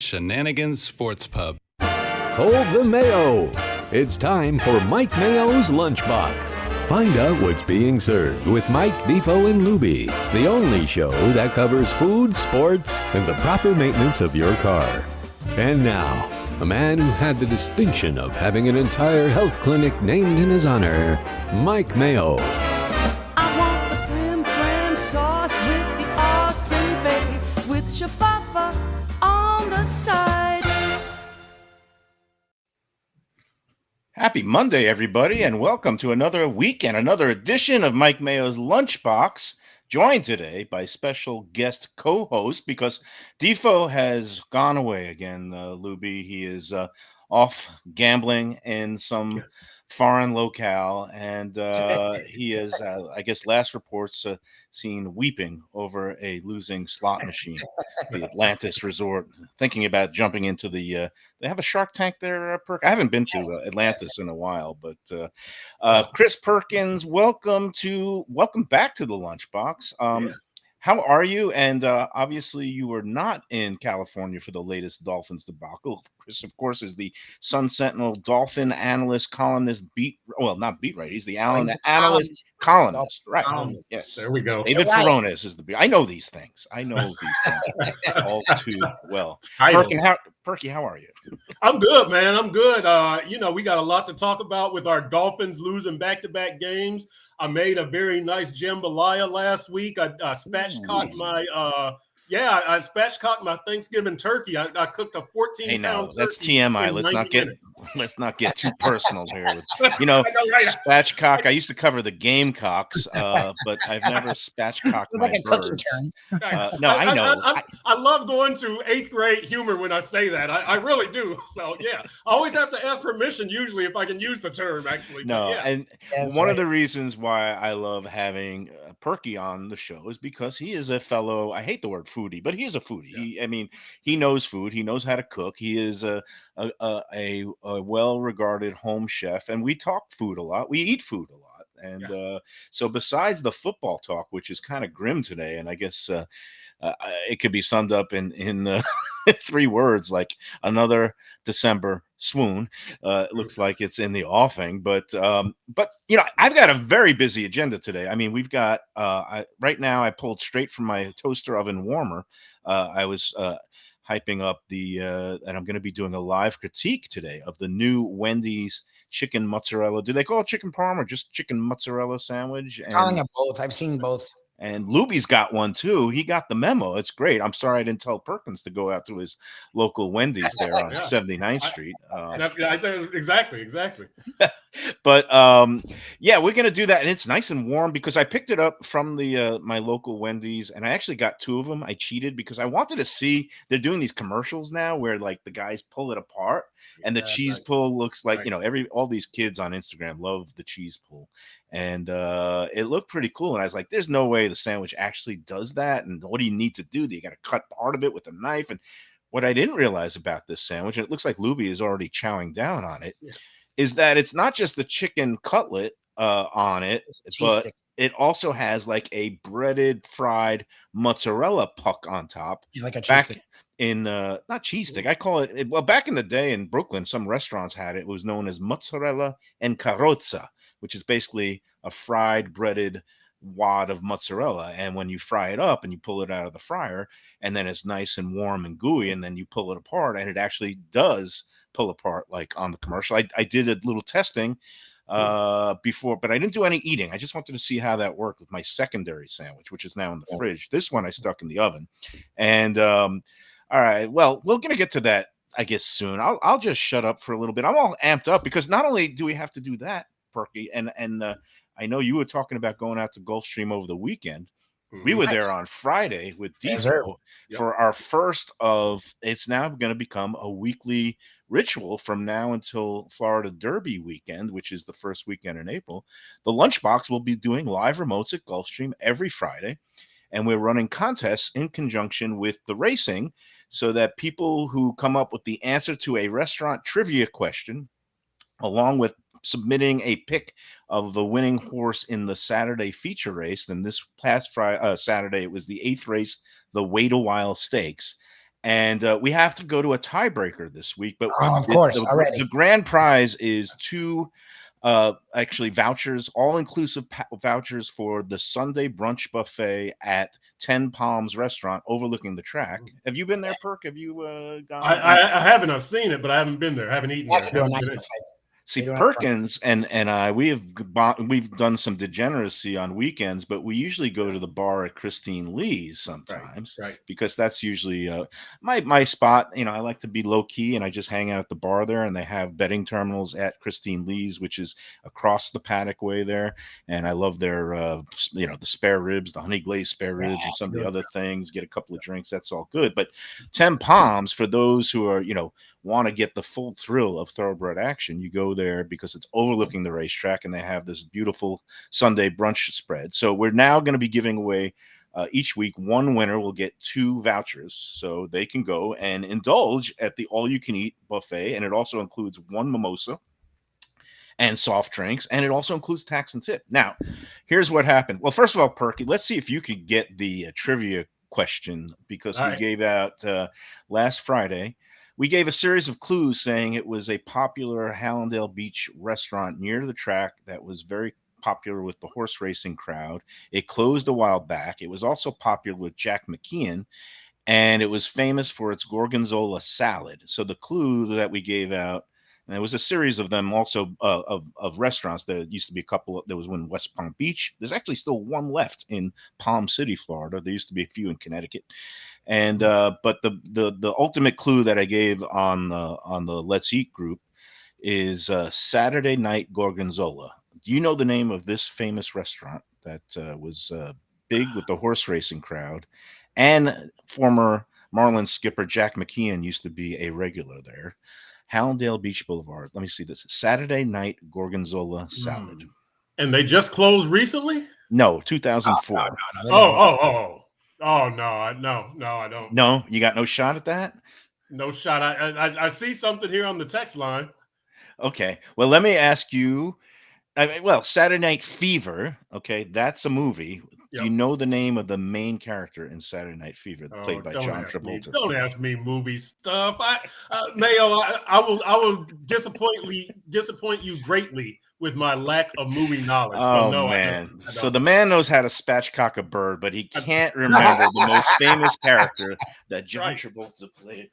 Shenanigan Sports Pub. Hold the Mayo. It's time for Mike Mayo's Lunchbox. Find out what's being served with Mike, Defo, and Lubie, the only show that covers food, sports, and the proper maintenance of your car. And now, a man who had the distinction of having an entire health clinic named in his honor, Mike Mayo. I want the flim sauce with the awesome fave, with shafafa on the side. Happy Monday, everybody, and welcome to another week and another edition of Mike Mayo's Lunchbox, joined today by special guest co-host because Defo has gone away again, Lubie. He is off gambling in some foreign locale, and he is, I guess, last reports seen weeping over a losing slot machine, the Atlantis Resort, thinking about jumping into the they have a Shark Tank there, Perk? I haven't been to Atlantis in a while, but Chris Perkins, welcome back to the Lunchbox. How are you? And obviously, you were not in California for the latest Dolphins debacle. Chris, of course, is the Sun Sentinel Dolphin analyst, columnist, not beat right. He's the analyst, columnist. Right. Yes. There we go. David Furones is the. I know these things. All too well. Perky, how are you? I'm good, man. I'm good. We got a lot to talk about with our Dolphins losing back-to-back games. I made a very nice jambalaya last week. I spatchcocked my Thanksgiving turkey. I cooked a 14-pound turkey. That's TMI. Let's not get too personal here. Spatchcock. I used to cover the Gamecocks, but I've never spatchcocked my birds. No, I know. I love going to 8th grade humor when I say that. I really do. So yeah, I always have to ask permission usually if I can use the term. Actually, One of the reasons why I love having Perky on the show is because he is a fellow. I hate the word foodie, but he is a foodie. Yeah. He knows food. He knows how to cook. He is a well-regarded home chef, and we talk food a lot. We eat food a lot, and so besides the football talk, which is kind of grim today, and I guess it could be summed up in 3 words, like another December swoon. It looks like it's in the offing, but I've got a very busy agenda today. I mean, we've got right now. I pulled straight from my toaster oven warmer. I was hyping up and I'm going to be doing a live critique today of the new Wendy's chicken mozzarella. Do they call it chicken parm or just chicken mozzarella sandwich? Calling it both. I've seen both. And Lubie's got one too. He got the memo. It's great. I'm sorry I didn't tell Perkins to go out to his local Wendy's there on 79th Street. Exactly. But we're gonna do that, and it's nice and warm because I picked it up from the my local Wendy's, and I actually got 2 of them. I cheated because I wanted to see. They're doing these commercials now where like the guys pull it apart, and the cheese pull looks like all these kids on Instagram love the cheese pull. And it looked pretty cool. And I was like, there's no way the sandwich actually does that. And what do you need to do? You got to cut part of it with a knife. And what I didn't realize about this sandwich, and it looks like Lubie is already chowing down on it, is that it's not just the chicken cutlet on it, but it also has like a breaded, fried mozzarella puck on top. Like a cheese stick. Not cheese stick. I call it, well, back in the day in Brooklyn, some restaurants had it. It was known as mozzarella and carrozza, which is basically a fried, breaded wad of mozzarella. And when you fry it up and you pull it out of the fryer, and then it's nice and warm and gooey, and then you pull it apart, and it actually does pull apart like on the commercial. I did a little testing before, but I didn't do any eating. I just wanted to see how that worked with my secondary sandwich, which is now in the fridge. This one I stuck in the oven. And all right, well, we're going to get to that, I guess, soon. I'll just shut up for a little bit. I'm all amped up because not only do we have to do that, Perky, and I know you were talking about going out to Gulfstream over the weekend. We were there on Friday with Defo for our first of. It's now going to become a weekly ritual from now until Florida Derby weekend, which is the first weekend in April. The Lunchbox will be doing live remotes at Gulfstream every Friday, and we're running contests in conjunction with the racing so that people who come up with the answer to a restaurant trivia question, along with submitting a pick of the winning horse in the Saturday feature race. And this past Saturday, it was the 8th race, the Wait a While Stakes. And we have to go to a tiebreaker this week. But Oh, of course, the already. grand prize is two actually vouchers, all-inclusive vouchers for the Sunday brunch buffet at 10 Palms Restaurant overlooking the track. Have you been there, Perk? Have you gone? I haven't. I've seen it, but I haven't been there. I haven't eaten there. Actually, do a Haven't nice been in. buffet. See, They do a nice buffet. Perkins and I, we've done some degeneracy on weekends, but we usually go to the bar at Christine Lee's sometimes Right. because that's usually my spot. You know, I like to be low key and I just hang out at the bar there, and they have betting terminals at Christine Lee's, which is across the paddock way there. And I love their the spare ribs, the honey glazed spare ribs, and some of the other things. Get a couple of drinks, that's all good. But 10 Palms, for those who are want to get the full thrill of thoroughbred action, you go there because it's overlooking the racetrack and they have this beautiful Sunday brunch spread. So we're now going to be giving away each week. One winner will get 2 vouchers so they can go and indulge at the all-you-can-eat buffet, and it also includes 1 mimosa and soft drinks, and it also includes tax and tip. Now, here's what happened. Well, first of all, Perky, let's see if you could get the trivia question, because we gave out last Friday. We gave a series of clues saying it was a popular Hallandale Beach restaurant near the track that was very popular with the horse racing crowd. It closed a while back. It was also popular with Jack McKeon, and it was famous for its gorgonzola salad. So the clue that we gave out, and there was a series of them also of restaurants. There used to be a couple. There was one in West Palm Beach. There's actually still one left in Palm City, Florida. There used to be a few in Connecticut. And but the ultimate clue that I gave on the Let's Eat group is Saturday Night Gorgonzola. Do you know the name of this famous restaurant that was big with the horse racing crowd? And former Marlins skipper Jack McKeon used to be a regular there. Hallandale Beach Boulevard. Let me see this. Saturday Night Gorgonzola Salad. And they just closed recently? No, 2004. Oh, no, I don't. No, you got no shot at that? No shot. I see something here on the text line. Okay. Well, let me ask you. Saturday Night Fever. Okay, that's a movie. Yep. Do you know the name of the main character in Saturday Night Fever, played by John Travolta? Don't ask me movie stuff. Mayo, I will disappoint you greatly with my lack of movie knowledge. Oh, so no, man. I don't. So the man knows how to spatchcock a bird, but he can't remember the most famous character that John Travolta played.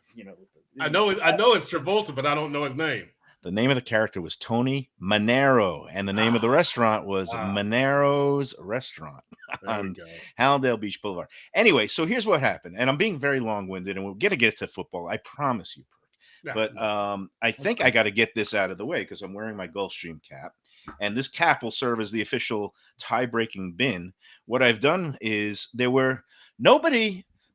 I know it's Travolta, but I don't know his name. The name of the character was Tony Manero, and the name of the restaurant was Manero's Restaurant on Hallandale Beach Boulevard. Anyway, so here's what happened, and I'm being very long-winded, and we're going to get to football, I promise you, Perk. But I think I got to get this out of the way because I'm wearing my Gulfstream cap, and this cap will serve as the official tie-breaking bin. What I've done is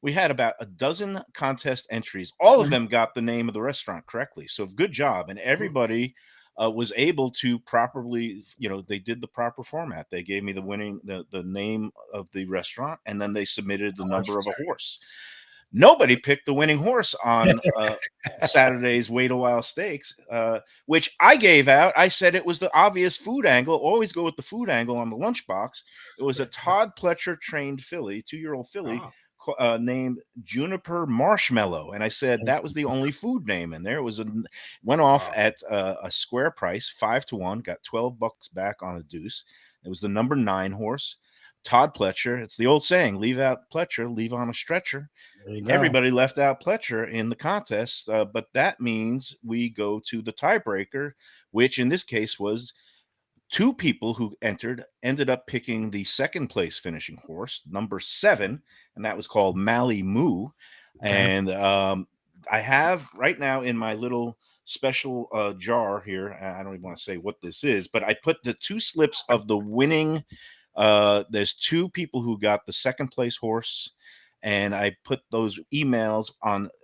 we had about a dozen contest entries. All of them got the name of the restaurant correctly. So good job. And everybody was able to properly, they did the proper format. They gave me the name of the restaurant, and then they submitted the number of a horse. Nobody picked the winning horse on Saturday's Wait a While Stakes, which I gave out. I said it was the obvious food angle. Always go with the food angle on the lunchbox. It was a Todd Pletcher trained filly, 2-year-old filly. Named Juniper Marshmallow, and I said that was the only food name in there. It was went off at a square price, 5-1, got $12 back on a deuce. It was the number 9 horse, Todd Pletcher. It's the old saying: leave out Pletcher, leave on a stretcher. Everybody left out Pletcher in the contest, but that means we go to the tiebreaker, which in this case was 2 people who ended up picking the second place finishing horse, number 7, and that was called Mally Moo. And I have right now in my little special jar here, I don't even want to say what this is, but I put the 2 slips of the winning. There's 2 people who got the second place horse, and I put those emails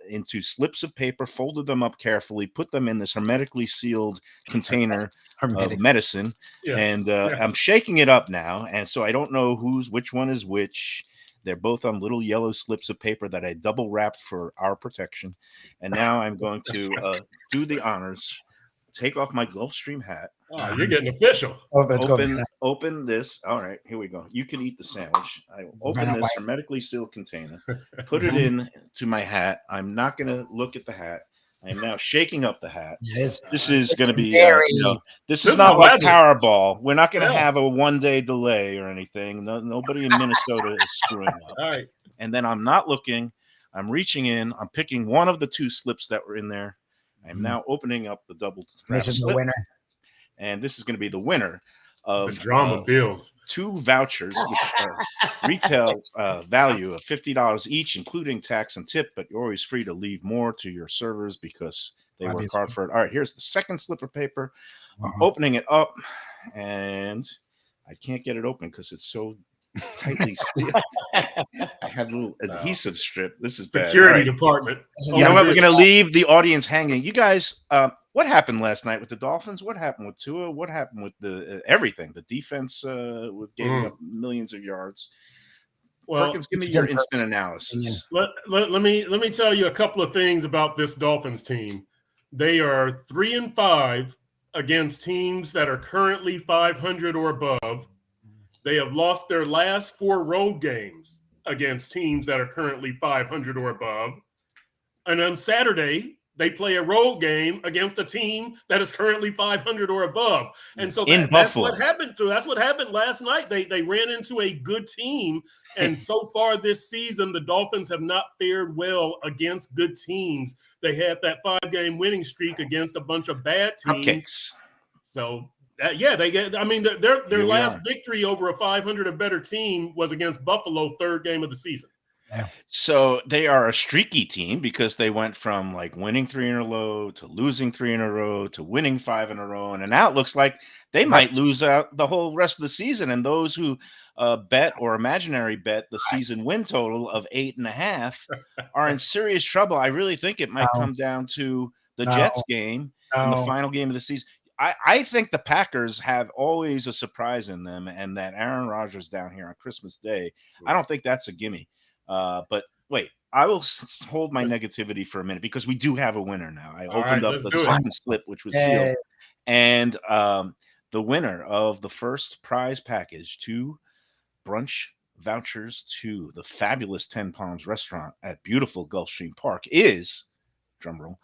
into slips of paper, folded them up carefully, put them in this hermetically sealed container of medicine, and I'm shaking it up now, and so I don't know which one is which. They're both on little yellow slips of paper that I double wrapped for our protection, and now I'm going to do the honors, take off my Gulfstream hat, Oh, you're getting official. Oh, let's go. Open this. All right, here we go. You can eat the sandwich. I will open this hermetically sealed container, put it in to my hat. I'm not going to look at the hat. I am now shaking up the hat. This is going to be, this is not like Powerball. We're not going to have a 1-day delay or anything. Nobody in Minnesota is screwing up. All right. And then I'm not looking. I'm reaching in. I'm picking one of the 2 slips that were in there. I'm now opening up the double. This is the winner. And this is going to be the winner of the drama bills. 2 vouchers, which are retail value of $50 each, including tax and tip. But you're always free to leave more to your servers because they work hard for it. All right, here's the second slip of paper. I'm opening it up, and I can't get it open because it's so tightly sealed. I have a little adhesive strip. This is security department. You know what? We're going to leave the audience hanging. You guys, what happened last night with the Dolphins? What happened with Tua? What happened with the everything? The defense with giving up millions of yards. Well, Perkins, give me your instant analysis. Let me tell you a couple of things about this Dolphins team. They are 3-5 against teams that are currently 500 or above. They have lost their last 4 road games against teams that are currently 500 or above. And on Saturday, they play a road game against a team that is currently 500 or above. And so that's what happened that's what happened last night. They ran into a good team. And so far this season, the Dolphins have not fared well against good teams. They had that 5-game winning streak against a bunch of bad teams. Cupcakes. So they get. I mean, their last victory over a 500 or better team was against Buffalo, 3rd game of the season. Yeah. So they are a streaky team because they went from like winning 3 in a row to losing 3 in a row to winning 5 in a row, and now it looks like they might lose out the whole rest of the season. And those who bet or imaginary bet the season win total of 8.5 are in serious trouble. I really think it might come down to the Jets game in the final game of the season. I think the Packers have always a surprise in them, and that Aaron Rodgers down here on Christmas Day, I don't think that's a gimme. But wait, I will hold my negativity for a minute because we do have a winner now. I opened up the second slip, which was sealed, and the winner of the first prize package, 2 brunch vouchers to the fabulous 10 Palms restaurant at beautiful Gulfstream Park is, drumroll,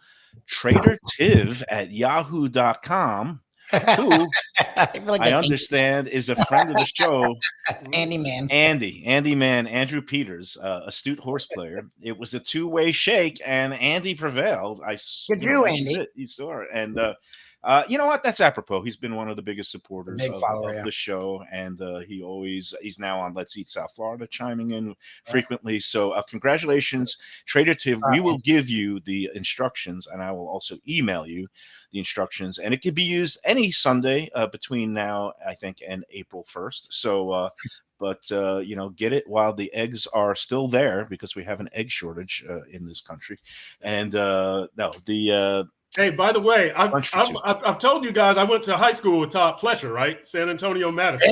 Trader Tiv at yahoo.com, who I understand is a friend of the show. Andrew Peters, astute horse player. It was a 2-way shake, and Andy prevailed. Andy. You saw it. And you know what? That's apropos. He's been one of the biggest supporters of the show, and he's now on Let's Eat South Florida, chiming in frequently. So congratulations, Trader Tiv. We will give you the instructions, and I will also email you the instructions, and it can be used any Sunday between now, I think, and April 1st. So, get it while the eggs are still there because we have an egg shortage in this country. And Hey, by the way, I've told you guys I went to high school with Todd Pletcher, right? San Antonio, Madison.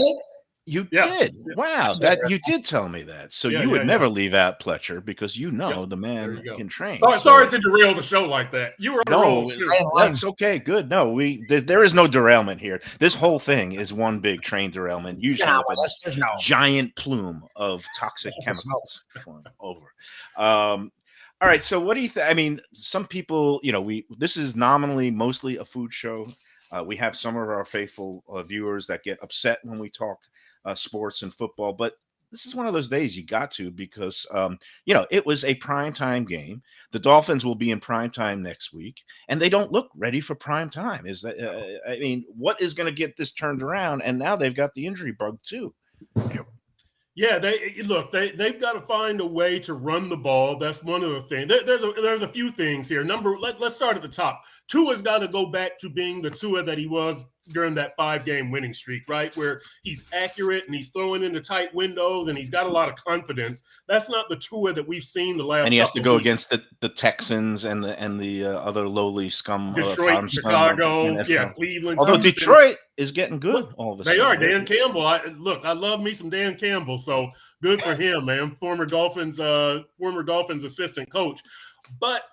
You did? Wow, that you did tell me that. So you would never leave out Pletcher because the man can train. Sorry to derail the show like that. You were on a roll too. That's okay. Good. No, there is no derailment here. This whole thing is one big train derailment. Usually there's no giant plume of toxic chemicals flying over. All right. So what do you think? I mean, some people, this is nominally mostly a food show. We have some of our faithful viewers that get upset when we talk sports and football, but this is one of those days you got to because, it was a primetime game. The Dolphins will be in primetime next week, and they don't look ready for primetime. What is going to get this turned around? And now they've got the injury bug too. Yeah, they've got to find a way to run the ball. That's one of the things. There's a few things here. Let's start at the top. Tua's got to go back to being the Tua that he was during that 5-game winning streak, right? Where he's accurate and he's throwing into tight windows and he's got a lot of confidence. That's not the Tua that we've seen the last. And he has to go against the Texans and the other lowly scum. Detroit, Chicago, Cleveland. Although Houston. Detroit is getting good all of a sudden. They are. Dan Campbell. I love me some Dan Campbell. So good for him, man. Former Dolphins assistant coach. But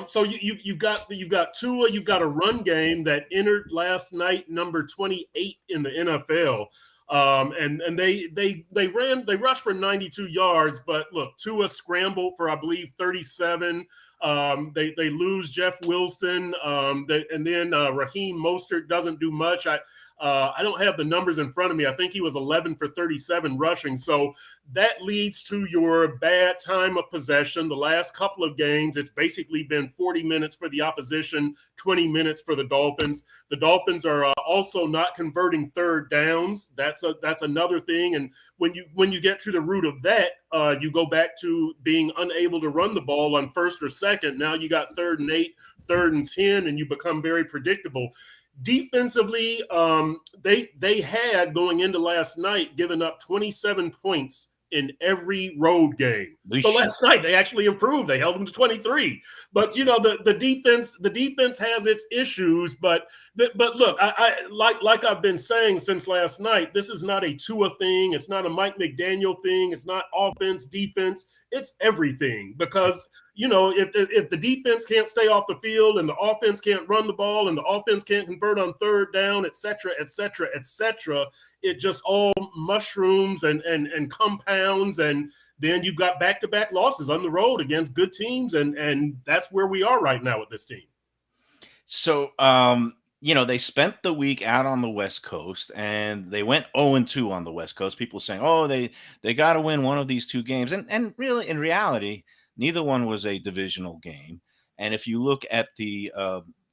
so you've got Tua, you've got a run game that entered last night number 28 in the NFL. And they rushed for 92 yards, but look, Tua scrambled for I believe 37. They lose Jeff Wilson, and then Raheem Mostert doesn't do much. I don't have the numbers in front of me. I think he was 11 for 37 rushing. So that leads to your bad time of possession. The last couple of games, it's basically been 40 minutes for the opposition, 20 minutes for the Dolphins. The Dolphins are also not converting third downs. That's another thing. And when you get to the root of that, you go back to being unable to run the ball on first or second. Now you got 3rd and 8, 3rd and 10, and you become very predictable. Defensively, they had going into last night given up 27 points in every road game. So last night they actually improved. They held them to 23. But the defense has its issues. But look, I like I've been saying since last night, this is not a Tua thing. It's not a Mike McDaniel thing. It's not offense, defense. It's everything, because if the defense can't stay off the field and the offense can't run the ball and the offense can't convert on third down, et cetera, it just all mushrooms and compounds, and then you've got back-to-back losses on the road against good teams, and that's where we are right now with this team. So, they spent the week out on the West Coast, and they went 0-2 on the West Coast. People saying, "Oh, they got to win one of these two games," and really, in reality, neither one was a divisional game. And if you look at the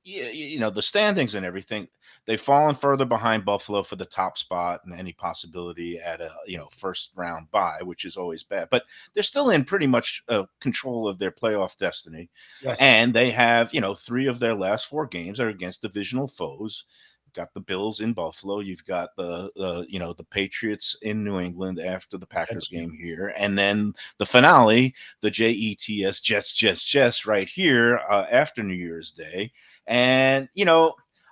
the standings and everything, they've fallen further behind Buffalo for the top spot and any possibility at a first round bye, which is always bad. But they're still in pretty much control of their playoff destiny. Yes. And they have 3 of their last 4 games are against divisional foes. You've got the Bills in Buffalo. You've got the Patriots in New England after the Packers game here, and then the finale, the Jets, Jets right here after New Year's Day. And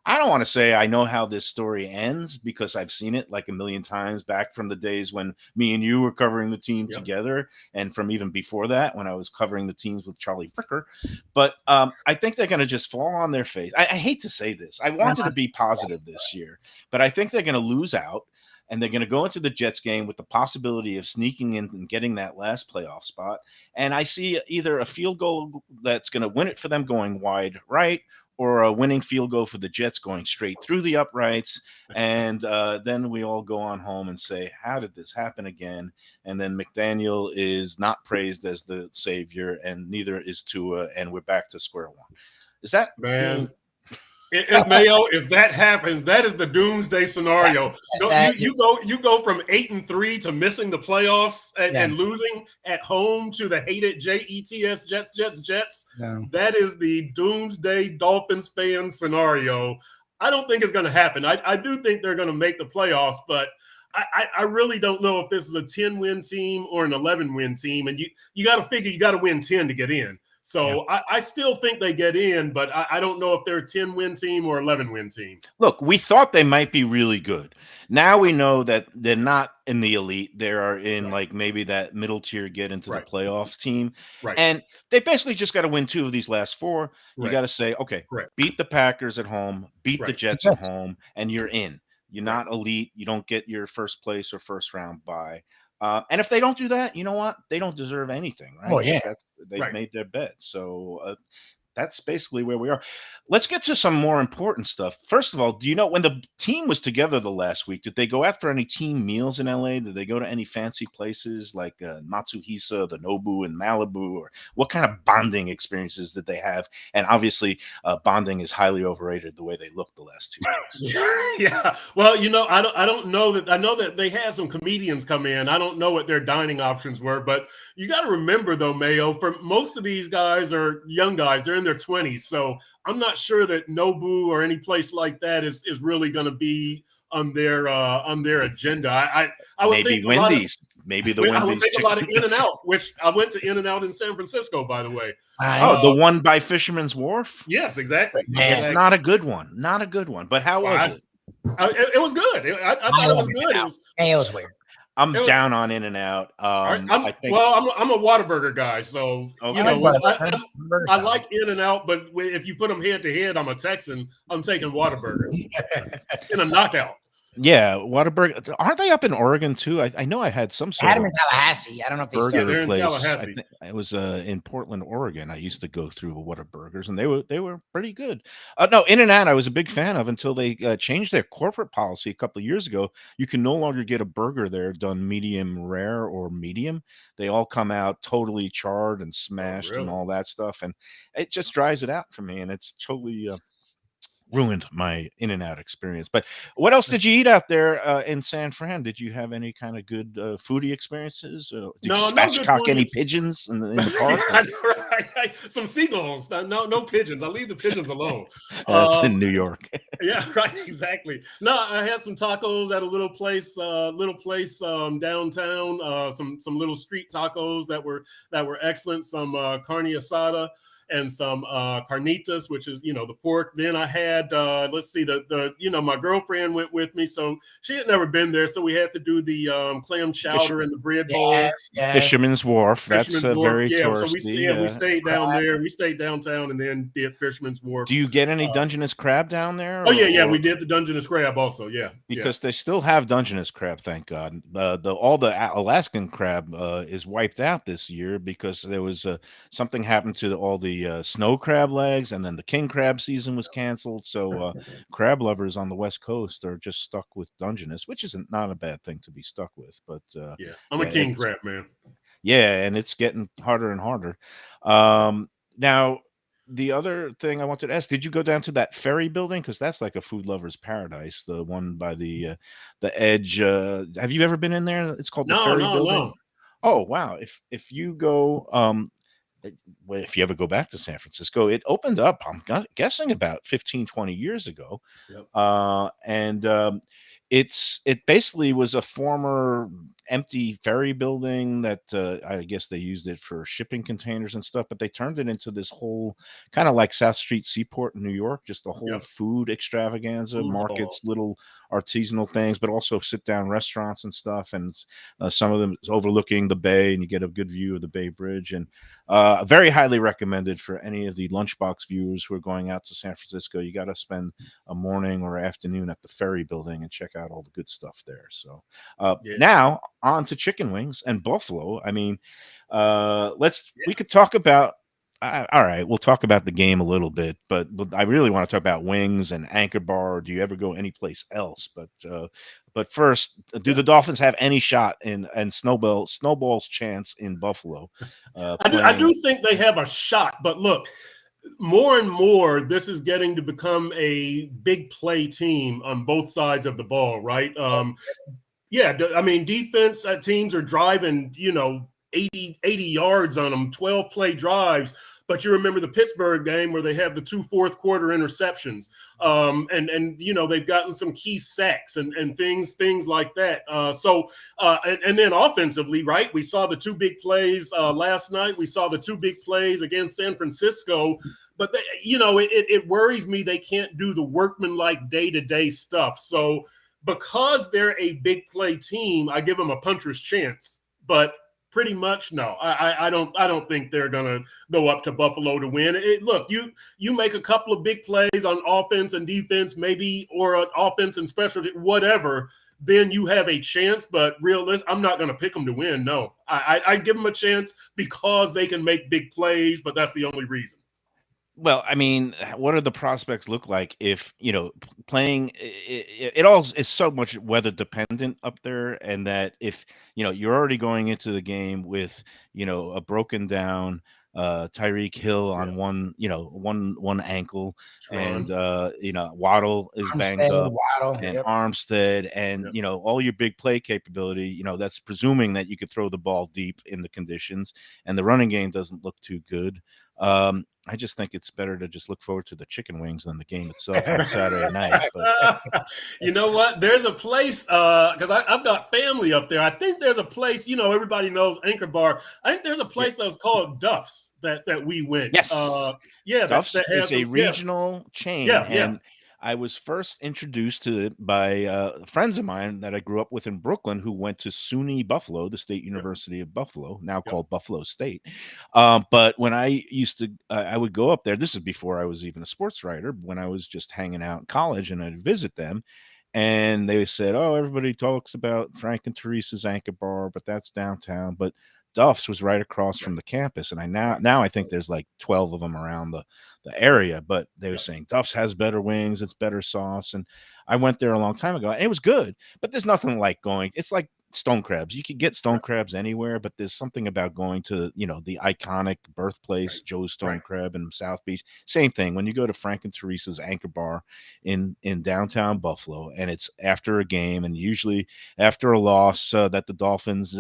I don't want to say I know how this story ends, because I've seen it like a million times back from the days when me and you were covering the team together, and from even before that when I was covering the teams with Charlie Bricker. But I think they're going to just fall on their face. I hate to say this. I wanted to be positive this year, but I think they're going to lose out, and they're going to go into the Jets game with the possibility of sneaking in and getting that last playoff spot. And I see either a field goal that's going to win it for them going wide right, or a winning field goal for the Jets going straight through the uprights. And then we all go on home and say, how did this happen again? And then McDaniel is not praised as the savior, and neither is Tua, and we're back to square one. Is that man? Mayo, if that happens, that is the doomsday scenario. You go from 8-3 to missing the playoffs and losing at home to the hated Jets. No. That is the doomsday Dolphins fan scenario. I don't think it's going to happen. I do think they're going to make the playoffs, but I really don't know if this is a 10-win team or an 11-win team. And you got to figure you got to win 10 to get in. So I still think they get in, but I don't know if they're a 10-win team or 11-win team. Look, we thought they might be really good. Now we know that they're not in the elite. They are in like maybe that middle tier get into the playoffs team. Right. And they basically just got to win 2 of these last 4. You got to say, okay, beat the Packers at home, beat the Jets at home, and you're in. You're not elite. You don't get your first place or first round bye. And if they don't do that, you know what? They don't deserve anything, right? Oh, yeah. They've made their bed. So that's basically where we are. Let's get to some more important stuff. First of all, do you know when the team was together the last week, did they go after any team meals in LA? Did they go to any fancy places like Matsuhisa, the Nobu in Malibu? Or what kind of bonding experiences did they have? And obviously, bonding is highly overrated the way they looked the last 2 years. Yeah. Well, I don't know that. I know that they had some comedians come in. I don't know what their dining options were, but you got to remember though, Mayo, for most of these guys are young guys. They're in their 20s. So I'm not sure that Nobu or any place like that is really going to be on their agenda. I would maybe think Wendy's, maybe the Wendy's. I would think a lot of In-N-Out, which I went to In-N-Out in San Francisco, by the way. The one by Fisherman's Wharf. Yes, exactly. It's not a good one. Not a good one. But how was it? It was good. I thought it was good. It was weird. I'm It was- down on In-N-Out. I think I'm a Whataburger guy, so Okay. you know I like Whataburger. I like In-N-Out, but if you put them head to head, I'm a Texan. I'm taking Whataburger in a knockout. yeah, Whataburger. Aren't they up in Oregon too? I know I had some sort Adam of in Tallahassee. I don't know if they still. they're burger in place. I Tallahassee. think it was in Portland, Oregon. I used to go through Whataburgers, and they were pretty good. No, In-N-Out I was a big fan of until they changed their corporate policy a couple of years ago. You can no longer get a burger there done medium rare or medium. They all come out totally charred and smashed and really? all that stuff, and it just dries it out for me, and it's totally ruined my In-N-Out experience. But what else did you eat out there in San Fran? Did you have any kind of good foodie experiences? Did you No good spatchcock foodie any ex- pigeons in the park? I know, right. Some seagulls. No pigeons. I leave the pigeons alone. That's in New York. Yeah, right, exactly. No, I had some tacos at a little place downtown. Some little street tacos that were excellent. Some carne asada and some carnitas, which is the pork. Then I had let's see, the my girlfriend went with me, so she had never been there, so we had to do the clam chowder and the bread bowl. Yes. Fisherman's Wharf. That's Fisherman's Wharf. very Yeah, touristy. so we stayed down there. We stayed downtown and then did Fisherman's Wharf. Do you get any Dungeness crab down there? Oh yeah, or- we did the Dungeness crab also. Yeah, because they still have Dungeness crab, thank God. All the Alaskan crab is wiped out this year because there was something happened to all the snow crab legs, and then the king crab season was canceled. So crab lovers on the West Coast are just stuck with Dungeness, which isn't not a bad thing to be stuck with. But yeah, I'm a king crab man. yeah, and it's getting harder and harder. Now, the other thing I wanted to ask, did you go down to that ferry building? Because that's like a food lover's paradise, the one by the edge. Have you ever been in there? It's called the ferry building. No. Oh, wow. If you go well, if you ever go back to San Francisco, it opened up, I'm guessing about 15, 20 years ago. Yep. And it basically was a former empty ferry building that I guess they used it for shipping containers and stuff, but they turned it into this whole kind of like South Street Seaport in New York, just a whole food extravaganza, Food markets, little artisanal things, but also sit down restaurants and stuff. And some of them is overlooking the bay, and you get a good view of the Bay Bridge. And very highly recommended for any of the Lunchbox viewers who are going out to San Francisco. You got to spend a morning or afternoon at the ferry building and check out all the good stuff there. So now on to chicken wings and buffalo. I mean, we could talk about. All right, we'll talk about the game a little bit, but I really want to talk about wings and Anchor Bar. Or do you ever go anyplace else? But first, do the Dolphins have any shot in Snowball's chance in Buffalo? I do think they have a shot, but look, more and more, this is getting to become a big play team on both sides of the ball, right? I mean, defense teams are driving, 80 yards on them, 12 play drives. But you remember the Pittsburgh game where they have the 2 fourth quarter interceptions. And they've gotten some key sacks and things like that. And then offensively, right? We saw the 2 big plays last night. We saw the 2 big plays against San Francisco. But it worries me they can't do the workmanlike day-to-day stuff. So because they're a big play team, I give them a puncher's chance. But pretty much, no. I don't think they're gonna go up to Buffalo to win. Look, you make a couple of big plays on offense and defense, maybe, or an offense and special, whatever. Then you have a chance. But I'm not gonna pick them to win. No, I give them a chance because they can make big plays, but that's the only reason. Well, I mean, what do the prospects look like if, playing it all is so much weather dependent up there, and that if, you're already going into the game with, a broken down Tyreek Hill on one ankle, and Waddle is banged up, and Armstead, and all your big play capability, that's presuming that you could throw the ball deep in the conditions, and the running game doesn't look too good. I just think it's better to just look forward to the chicken wings than the game itself on Saturday night. But you know what? There's a place, because I've got family up there. I think there's a place, everybody knows Anchor Bar. I think there's a place that was called Duff's that we went. Yes. Yeah. Duff's that is a regional chain. Yeah. I was first introduced to it by friends of mine that I grew up with in Brooklyn who went to SUNY Buffalo, the State Yep. University of Buffalo, now Yep. called Buffalo State. But when I used to, I would go up there. This is before I was even a sports writer. When I was just hanging out in college, and I'd visit them, and they said, "Oh, everybody talks about Frank and Teresa's Anchor Bar, but that's downtown." But Duff's was right across from the campus, and I now I think there's like 12 of them around the area. But they were Yep. saying Duff's has better wings, it's better sauce, and I went there a long time ago, and it was good. But there's nothing like going. It's like stone crabs. You could get stone crabs anywhere, but there's something about going to the iconic birthplace, Right. Joe's Stone Right. Crab in South Beach. Same thing when you go to Frank and Teresa's Anchor Bar in downtown Buffalo, and it's after a game, and usually after a loss that the Dolphins,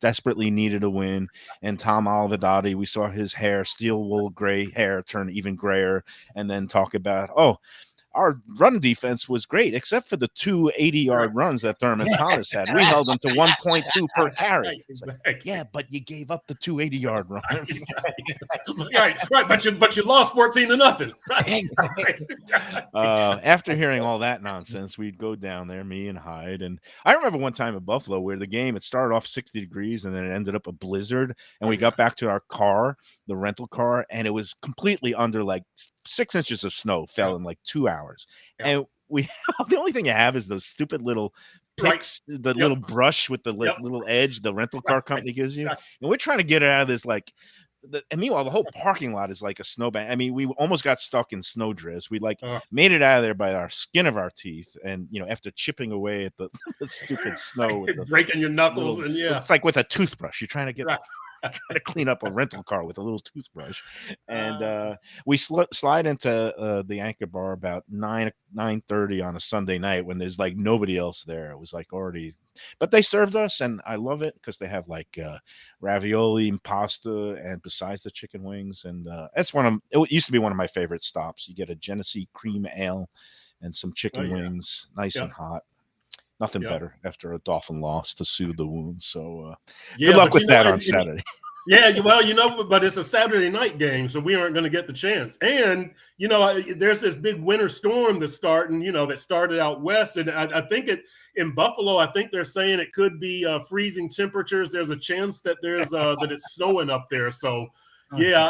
desperately needed a win. And Tom Olivadotti, we saw his hair, steel wool gray hair, turn even grayer, and then talk about, oh, our run defense was great, except for the 2 80-yard runs that Thurman Thomas had. We held them to 1.2 per carry. Right, It's like, exactly. yeah, but you gave up the 2 80-yard runs. right. But you lost 14-0. Right. Exactly. After hearing all that nonsense, we'd go down there, me and Hyde. And I remember one time in Buffalo where the game, it started off 60 degrees and then it ended up a blizzard. And we got back to our car, the rental car, and it was completely under like 6 inches of snow fell in like 2 hours. Yeah. And we the only thing you have is those stupid little Right. picks, the Yep. little brush with the Yep. little edge the rental car Right. company gives you. Right. And we're trying to get it out of this and meanwhile, the whole parking lot is like a snowbank. I mean, we almost got stuck in snowdrifts. We made it out of there by our skin of our teeth, and after chipping away at the, the stupid snow, with the breaking your knuckles, and it's like with a toothbrush. You're trying to get Right. trying to clean up a rental car with a little toothbrush, and we slide into the Anchor Bar about 9:30 on a Sunday night when there's like nobody else there. It was like already. But they served us, and I love it because they have like ravioli and pasta, and besides the chicken wings, and it used to be one of my favorite stops. You get a Genesee cream ale and some chicken wings, nice and hot. Nothing better after a Dolphin loss to soothe the wounds. So good luck with that on Saturday. Yeah, well, but it's a Saturday night game, so we aren't going to get the chance. And there's this big winter storm that's starting. That started out west, and I think in Buffalo. I think they're saying it could be freezing temperatures. There's a chance that there's that it's snowing up there. So yeah,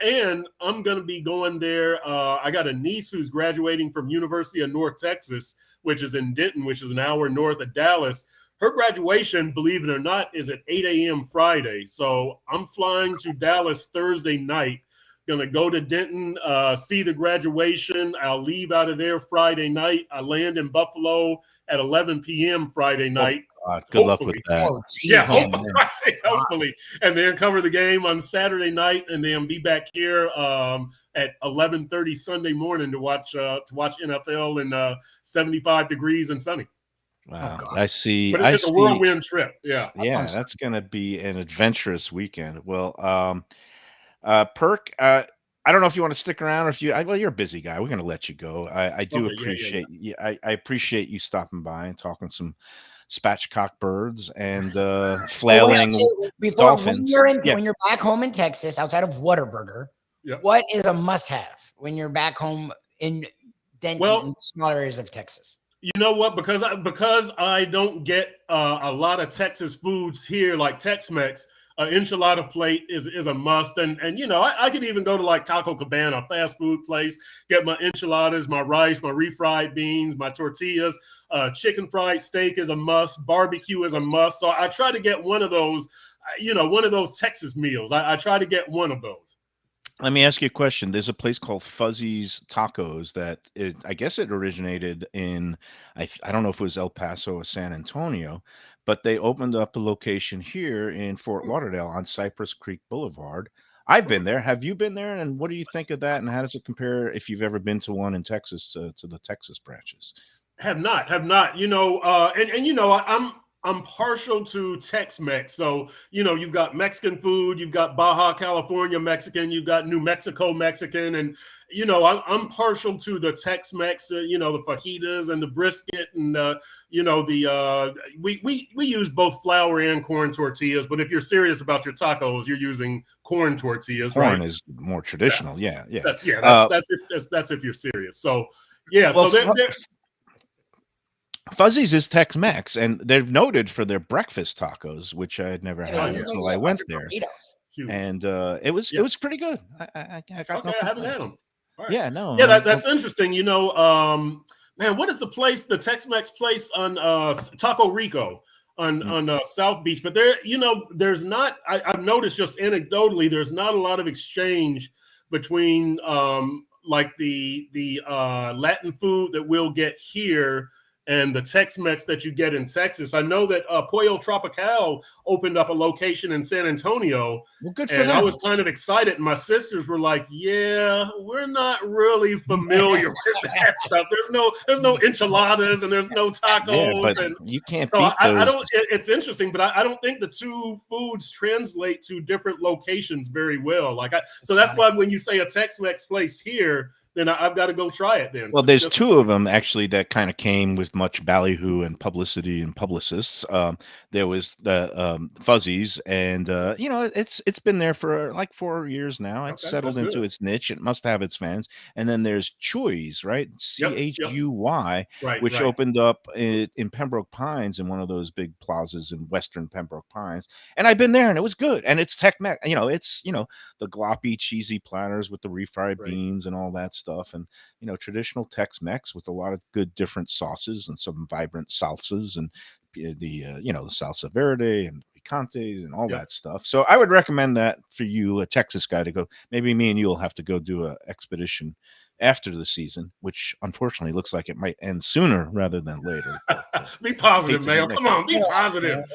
and I'm going to be going there. I got a niece who's graduating from University of North Texas, which is in Denton, which is an hour north of Dallas. Her graduation, believe it or not, is at 8 a.m. Friday. So I'm flying to Dallas Thursday night. Going to go to Denton, see the graduation. I'll leave out of there Friday night. I land in Buffalo at 11 p.m. Friday night. Good luck with that. Oh, geez, Yeah, man. hopefully. And then cover the game on Saturday night, and then be back here at 11:30 Sunday morning to watch NFL in 75 degers and sunny. Wow, God. I see. But it's a whirlwind trip. Yeah. Yeah, that's going to be an adventurous weekend. Well, Perk, I don't know if you want to stick around or if you're a busy guy. We're going to let you go. I do appreciate you. I appreciate you stopping by and talking some spatchcock birds and flailing dolphins. When you're back home in Texas, outside of Whataburger, what is a must-have when you're back home in Denton, in smaller areas of Texas? You know what? Because I don't get a lot of Texas foods here, like Tex-Mex. Enchilada plate is a must, and I could even go to like Taco Cabana, a fast food place, get my enchiladas, my rice, my refried beans, my tortillas. Chicken fried steak is a must. Barbecue is a must. So I try to get one of those, one of those Texas meals. I try to get one of those. Let me ask you a question. There's a place called Fuzzy's Tacos that I guess it originated in, I don't know if it was El Paso or San Antonio, but they opened up a location here in Fort Lauderdale on Cypress Creek Boulevard. I've been there. Have you been there? And what do you think of that? And how does it compare if you've ever been to one in Texas to the Texas branches? Have not. I'm partial to Tex-Mex. So, you've got Mexican food, you've got Baja California Mexican, you've got New Mexico Mexican, and I'm partial to the Tex-Mex, the fajitas and the brisket, and we use both flour and corn tortillas. But if you're serious about your tacos, you're using corn tortillas. Corn right? is more traditional. Yeah. That's if you're serious. So Yeah, Well, so they're Fuzzy's is Tex-Mex, and they're noted for their breakfast tacos, which I had never had until I went there. huge. And it was pretty good. I got Okay, no I haven't had complaints. them. All right. Yeah, no. Yeah, that's interesting. You know, man, what is the place, the Tex-Mex place on Taco Rico on South Beach? But there, you know, there's not. I've noticed just anecdotally, there's not a lot of exchange between like the Latin food that we'll get here and the Tex-Mex that you get in Texas. I know that Pollo Tropical opened up a location in San Antonio. Well, good for and them. I was kind of excited. And my sisters were like, yeah, we're not really familiar with that stuff. There's no enchiladas and there's no tacos. But and you can't so beat I those. don't, it's interesting, but I don't think the two foods translate to different locations very well. So that's why when you say a Tex-Mex place here, then I've got to go try it then. Well, there's two of them actually that kind of came with much ballyhoo and publicity and publicists. There was the Fuzzies, and you know, it's been there for like 4 years now. It's settled into its niche. It must have its fans. And then there's Chuy's, right? CHUY, which opened up in Pembroke Pines in one of those big plazas in Western Pembroke Pines. And I've been there, and it was good. And it's Tex-Mex. You know, it's the gloppy, cheesy platters with the refried beans and all that stuff, and traditional Tex-Mex with a lot of good different sauces and some vibrant salsas, and the the salsa verde and picante and all that stuff. So I would recommend that for you, a Texas guy, to go. Maybe me and you will have to go do a expedition after the season, which unfortunately looks like it might end sooner rather than later. Be positive, Mayo. Come on, be positive.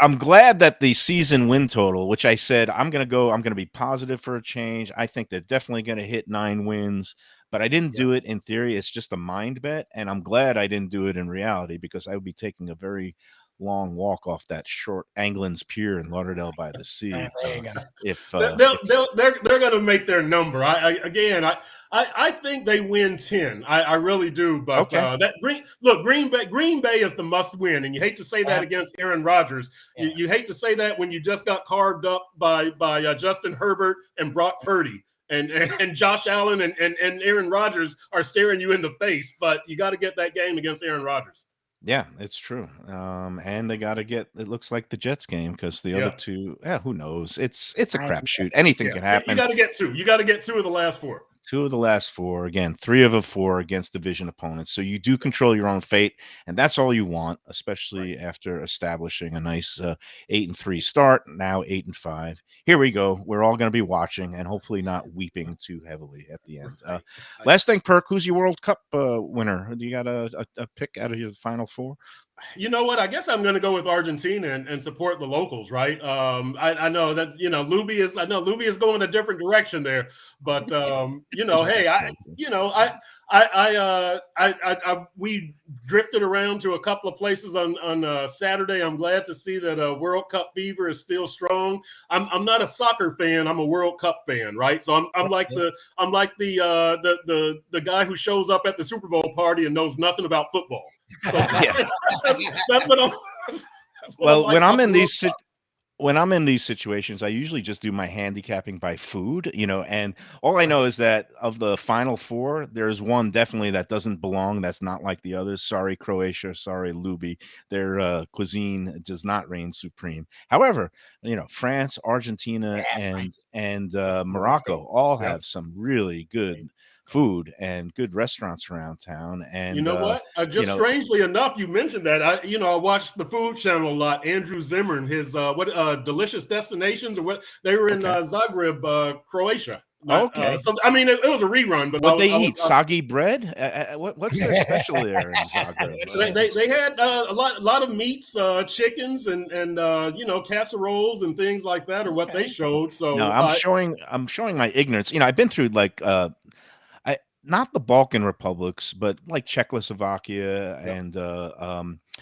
I'm glad that the season win total, which I said I'm going to be positive for a change. I think they're definitely going to hit 9 wins, but I didn't do it in theory. It's just a mind bet. And I'm glad I didn't do it in reality, because I would be taking a very long walk off that short Anglin's Pier in Lauderdale by the Sea. If they're going to make their number. I think they win 10. I really do. But Green Bay is the must win, and you hate to say that against Aaron Rodgers. You hate to say that when you just got carved up by Justin Herbert and Brock Purdy. And Josh Allen and Aaron Rodgers are staring you in the face, but you got to get that game against Aaron Rodgers. Yeah, it's true. And they got to get, it looks like, the Jets game, because the other two, who knows? It's a crapshoot. Anything can happen. You got to get 2. You got to get 2 of the last 4. 2 of the last 4, again, 3 of the 4 against division opponents. So you do control your own fate, and that's all you want, especially after establishing a nice 8-3 start. Now 8-5. Here we go. We're all going to be watching and hopefully not weeping too heavily at the end. Last thing, Perk, who's your World Cup winner? Do you got a pick out of your final 4? You know what? I guess I'm going to go with Argentina and support the locals, right? I know that Lubie is going a different direction there, but we drifted around to a couple of places on Saturday. I'm glad to see that World Cup fever is still strong. I'm not a soccer fan. I'm a World Cup fan, right? So I'm like the guy who shows up at the Super Bowl party and knows nothing about football. So that's what I'm. Well, when I'm in these situations, I usually just do my handicapping by food, and all I know is that of the final 4, there's one definitely that doesn't belong. That's not like the others. Sorry, Croatia. Sorry, Lubie. Their cuisine does not reign supreme. However, France, Argentina, and Morocco all have some really good food and good restaurants around town. And you know what? Strangely enough, you mentioned that. I watched the Food Channel a lot. Andrew Zimmern, his Delicious Destinations, or what, they were in Zagreb, Croatia. Okay. So I mean, it was a rerun, but what they eat? Soggy bread? What's their special there in Zagreb? They had a lot of meats, chickens, and casseroles and things like that, or what they showed. So no, I'm showing my ignorance. I've been through not the Balkan republics, but like Czechoslovakia and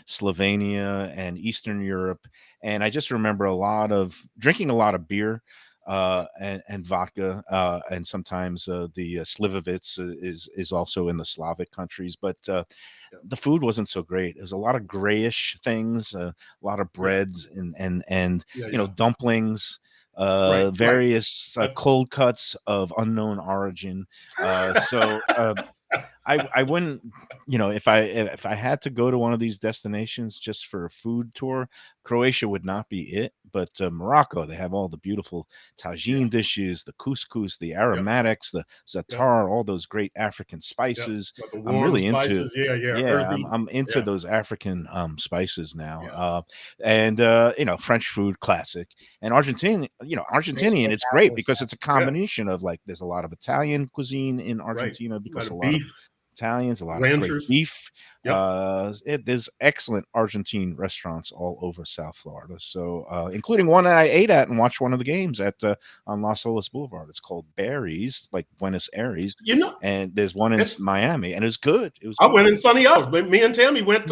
Slovenia and Eastern Europe. And I just remember drinking a lot of beer and vodka, and sometimes the Slivovitz is also in the Slavic countries. But the food wasn't so great. It was a lot of grayish things, a lot of breads and dumplings. Various cold cuts of unknown origin. So I wouldn't, if I had to go to one of these destinations just for a food tour, Croatia would not be it. But Morocco, they have all the beautiful tagine dishes, the couscous, the aromatics, the za'atar, all those great African spices. The I'm warm really into, spices. Yeah, I'm, earthy. I'm into Yeah. those African spices now. And French food, classic. And Argentinian, it's great because it's a combination of, like, there's a lot of Italian cuisine in Argentina because a lot of Italians, a lot of great beef. There's excellent Argentine restaurants all over South Florida. So, including one that I ate at and watched one of the games at on Las Olas Boulevard. It's called Barry's, like Buenos Aires. And there's one in Miami, and it's good. It was. I went in sunny hours, but me and Tammy went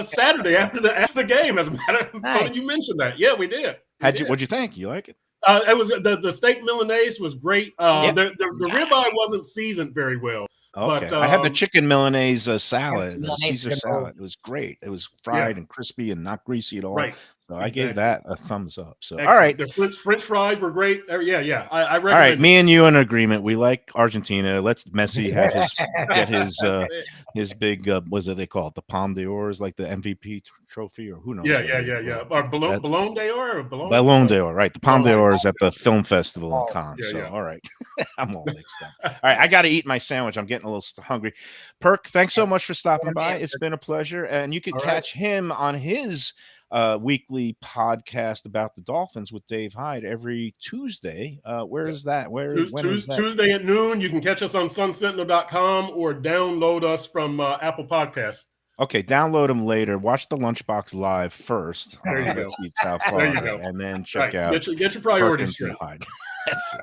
Saturday after the game. As a matter of fact, you mentioned that. Yeah, we did. What'd you think? You like it? It was the steak Milanese was great. The ribeye wasn't seasoned very well. Okay, but, I had the chicken Milanese salad, Caesar salad. It was great. It was fried and crispy and not greasy at all. Right. So I gave that a thumbs up. So excellent. All right, the French fries were great. Yeah. I recommend. All right, me and you in agreement. We like Argentina. Let's Messi have his big what's it they call it? The Palme d'Or is like the MVP trophy, or who knows? Yeah. Or Ballon d'Or. Ballon d'Or, right? The Palme d'Or is at the film festival in Cannes. All right, I'm all mixed up. All right, I got to eat my sandwich. I'm getting a little hungry. Perk, thanks so much for stopping by. It's been a pleasure, and you can catch him on his weekly podcast about the Dolphins with Dave Hyde every Tuesday. Where is that? When is that? Tuesday at noon. You can catch us on sunsentinel.com or download us from Apple Podcasts. Okay, download them later. Watch the Lunchbox live first. There you go. South Florida, there you go. And then check out. Get your priorities straight. That's it.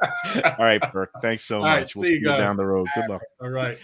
All right, Perk. Thanks so much. We'll see you down the road. Good luck. All right.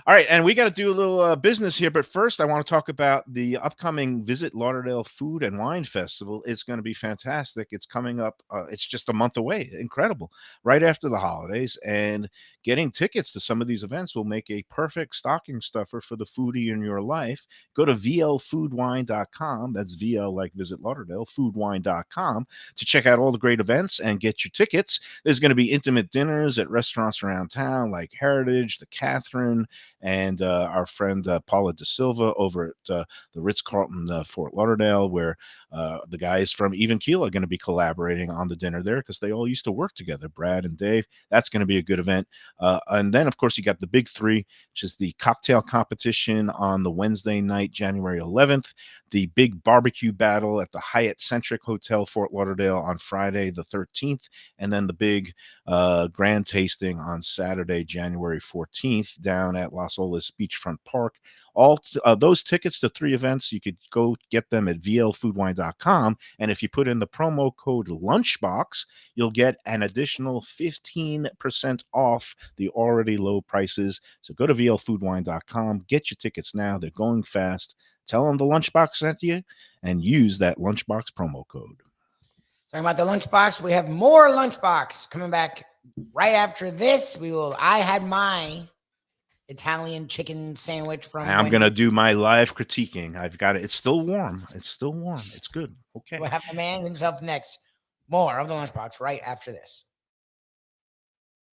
All right, and we got to do a little business here, but first I want to talk about the upcoming Visit Lauderdale Food and Wine Festival. It's going to be fantastic. It's coming up. It's just a month away. Incredible. Right after the holidays, and getting tickets to some of these events will make a perfect stocking stuffer for the foodie in your life. Go to vlfoodwine.com. That's VL like Visit Lauderdale, foodwine.com to check out all the great events and get your tickets. There's going to be intimate dinners at restaurants around town like Heritage, the Catherine, and our friend Paula De Silva over at the Ritz-Carlton Fort Lauderdale, where the guys from Even Keel are going to be collaborating on the dinner there because they all used to work together, Brad and Dave. That's going to be a good event. And then, of course, you got the Big Three, which is the cocktail competition on the Wednesday night, January 11th, the big barbecue battle at the Hyatt Centric Hotel, Fort Lauderdale on Friday the 13th, and then the big grand tasting on Saturday, January 14th, down at Las Olas Beachfront Park. All those tickets to 3 events, you could go get them at vlfoodwine.com. And if you put in the promo code Lunchbox, you'll get an additional 15% off the already low prices. So go to vlfoodwine.com, get your tickets now. They're going fast. Tell them the Lunchbox sent you and use that Lunchbox promo code. Talking about the Lunchbox, we have more Lunchbox coming back right after this. I had my Italian chicken sandwich from. I'm going to do my live critiquing. I've got it. It's still warm. It's good. Okay. We'll have the man himself next. More of the Lunchbox right after this.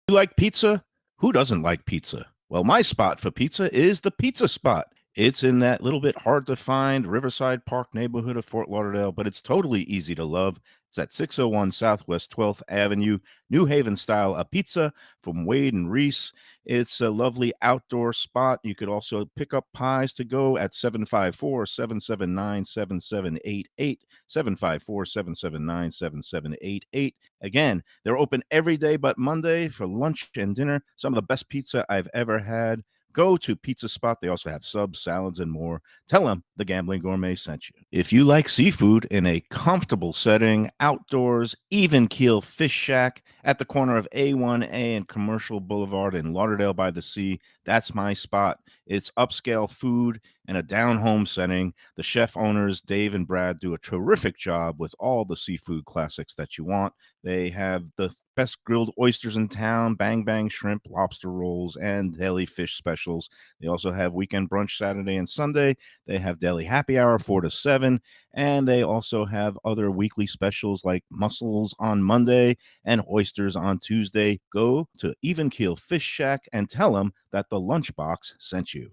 You like pizza? Who doesn't like pizza? Well, my spot for pizza is the Pizza Spot. It's in that little bit hard to find Riverside Park neighborhood of Fort Lauderdale, but it's totally easy to love. It's at 601 Southwest 12th Avenue, New Haven style pizza from Wade and Reese. It's a lovely outdoor spot. You could also pick up pies to go at 754-779-7788, 754-779-7788. Again, they're open every day but Monday for lunch and dinner. Some of the best pizza I've ever had. Go to Pizza Spot. They also have subs, salads, and more. Tell them the Gambling Gourmet sent you. If you like seafood in a comfortable setting, outdoors, Even Keel Fish Shack at the corner of A1A and Commercial Boulevard in Lauderdale by the Sea, that's my spot. It's upscale food and a down-home setting. The chef owners, Dave and Brad, do a terrific job with all the seafood classics that you want. They have the best grilled oysters in town, bang bang shrimp, lobster rolls, and deli fish specials. They also have weekend brunch Saturday and Sunday. They have deli happy hour 4 to 7, and they also have other weekly specials like mussels on Monday and oysters on Tuesday. Go to Even Keel Fish Shack and tell them that the Lunchbox sent you.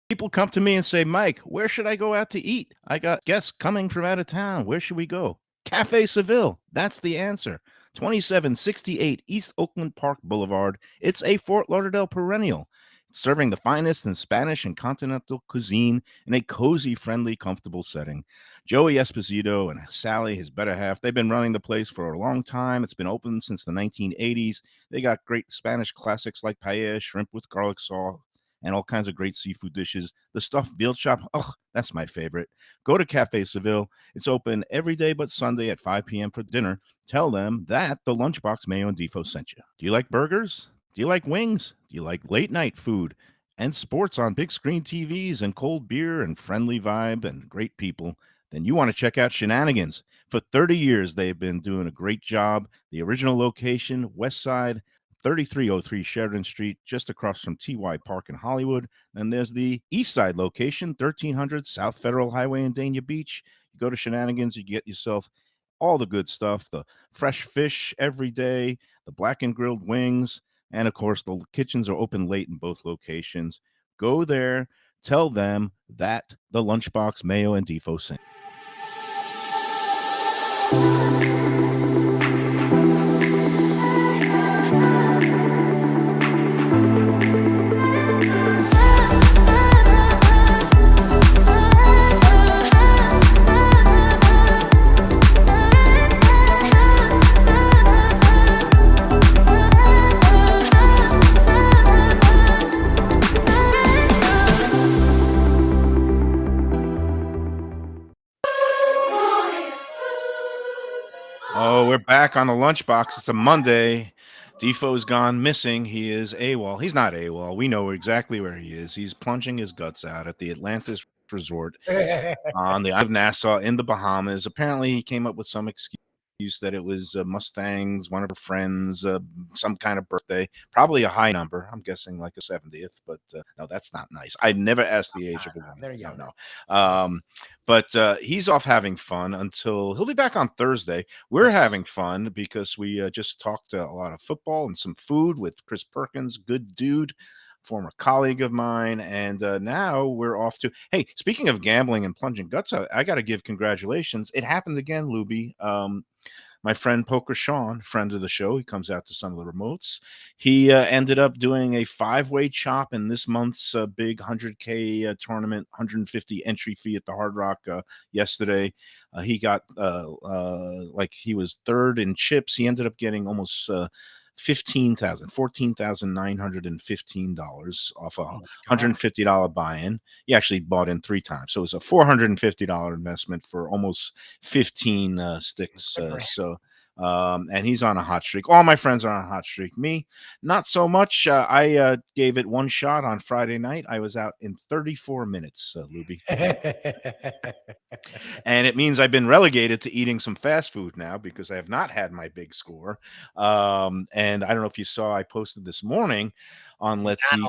People come to me and say, Mike, where should I go out to eat? I got guests coming from out of town. Where should we go? Cafe Seville. That's the answer. 2768 East Oakland Park Boulevard. It's a Fort Lauderdale perennial, serving the finest in Spanish and continental cuisine in a cozy, friendly, comfortable setting. Joey Esposito and Sally, his better half, they've been running the place for a long time. It's been open since the 1980s. They got great Spanish classics like paella, shrimp with garlic sauce, and all kinds of great seafood dishes. The stuffed veal chop, oh, that's my favorite. Go to Cafe Seville. It's open every day but Sunday at 5 p.m. for dinner. Tell them that the Lunchbox Mayo and Defo sent you. Do you like burgers? Do you like wings? Do you like late night food and sports on big screen TVs and cold beer and friendly vibe and great people? Then you want to check out Shenanigans. For 30 years, they've been doing a great job. The original location, West Side, 3303 Sheridan Street, just across from TY Park in Hollywood. Then there's the East Side location, 1300 South Federal Highway in Dania Beach. You go to Shenanigans, you get yourself all the good stuff, the fresh fish every day, the blackened grilled wings, and of course, the kitchens are open late in both locations. Go there, tell them that the Lunchbox Mayo and Defo sent. Oh, we're back on the Lunchbox. It's a Monday. Defoe's gone missing. He is AWOL. He's not AWOL. We know exactly where he is. He's plunging his guts out at the Atlantis Resort on the Isle of Nassau in the Bahamas. Apparently, he came up with some excuse that it was Mustangs, one of her friends, some kind of birthday, probably a high number. I'm guessing like a 70th, but no, that's not nice. I never asked the age of a woman. They're young. No. But he's off having fun until he'll be back on Thursday. We're having fun because we just talked a lot of football and some food with Chris Perkins, good dude, former colleague of mine. And now we're off to, hey, speaking of gambling and plunging guts, I got to give congratulations. It happened again, Lubie. My friend Poker Sean, friend of the show, he comes out to some of the remotes. He ended up doing a 5-way chop in this month's big 100K tournament, 150 entry fee at the Hard Rock yesterday. He got like he was third in chips. He ended up getting almost $14,915 off a $150 buy-in. He actually bought in 3 times, so it was a $450 investment for almost 15 sticks. And he's on a hot streak. All my friends are on a hot streak. Me, not so much. I gave it one shot on Friday night. I was out in 34 minutes, Lubie. And it means I've been relegated to eating some fast food now because I have not had my big score. And I don't know if you saw, I posted this morning on Let's Eat.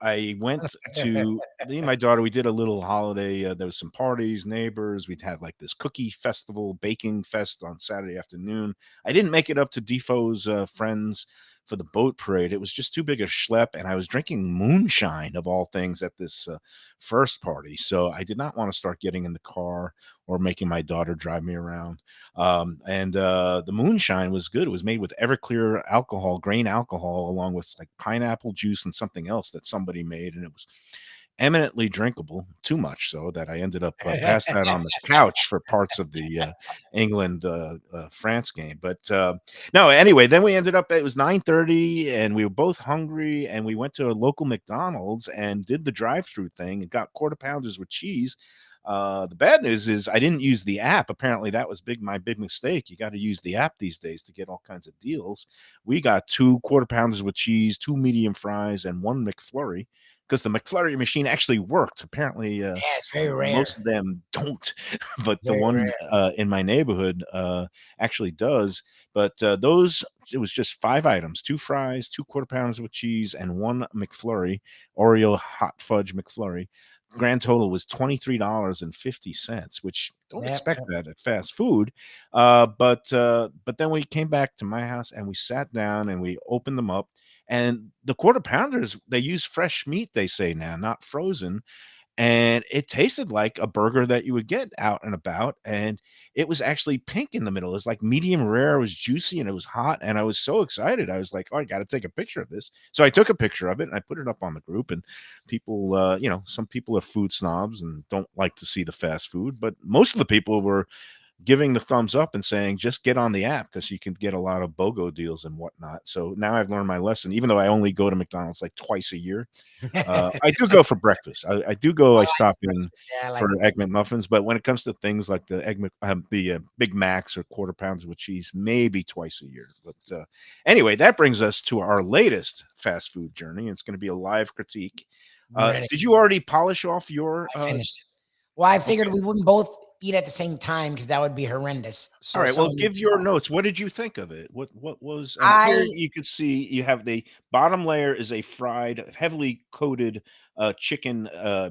I went to me and my daughter. We did a little holiday. There was some parties, neighbors. We'd had like this cookie festival, baking fest on Saturday afternoon. I didn't make it up to Defoe's friends for the boat parade. It was just too big a schlep, and I was drinking moonshine of all things at this first party. So I did not want to start getting in the car or making my daughter drive me around. The moonshine was good. It was made with Everclear alcohol, grain alcohol, along with like pineapple juice and something else that somebody made, and it was eminently drinkable, too much so that I ended up passed out on the couch for parts of the England France game. But no, anyway, then we ended up, it was 9:30 and we were both hungry, and we went to a local McDonald's and did the drive-through thing and got quarter pounders with cheese. The bad news is I didn't use the app. Apparently that was my big mistake. You got to use the app these days to get all kinds of deals. We got 2 quarter pounders with cheese, 2 medium fries, and 1 McFlurry. because the McFlurry machine actually worked. Apparently, Yeah, it's very rare. most of them don't, but the Very one rare. in my neighborhood actually does. But those, it was just 5 items: 2 fries, 2 quarter pounds with cheese, and 1 McFlurry, Oreo hot fudge McFlurry. Grand total was $23.50, which don't Yep, expect yep. that at fast food. But then we came back to my house and we sat down and we opened them up. And the quarter pounders, they use fresh meat, they say now, not frozen, and it tasted like a burger that you would get out and about, and it was actually pink in the middle. It was like medium rare, it was juicy, and it was hot, and I was so excited. I was like, "Oh, I gotta take a picture of this." So I took a picture of it, and I put it up on the group, and people, some people are food snobs and don't like to see the fast food, but most of the people were giving the thumbs up and saying, "Just get on the app because you can get a lot of BOGO deals and whatnot." So now I've learned my lesson, even though I only go to McDonald's like twice a year. I do go for breakfast. I do go. I stop in Yeah, I like for it. Egg McMuffins, but when it comes to things like the Big Macs or quarter pounds with cheese, maybe twice a year. But anyway, that brings us to our latest fast food journey. It's going to be a live critique. I'm ready. Did you already polish off your? I finished it. Well, I figured Okay. we wouldn't both eat at the same time because that would be horrendous. So All right. Well, someone give needs to your talk. notes. What did you think of it? What was? And here I you could see you have the bottom layer is a fried, heavily coated chicken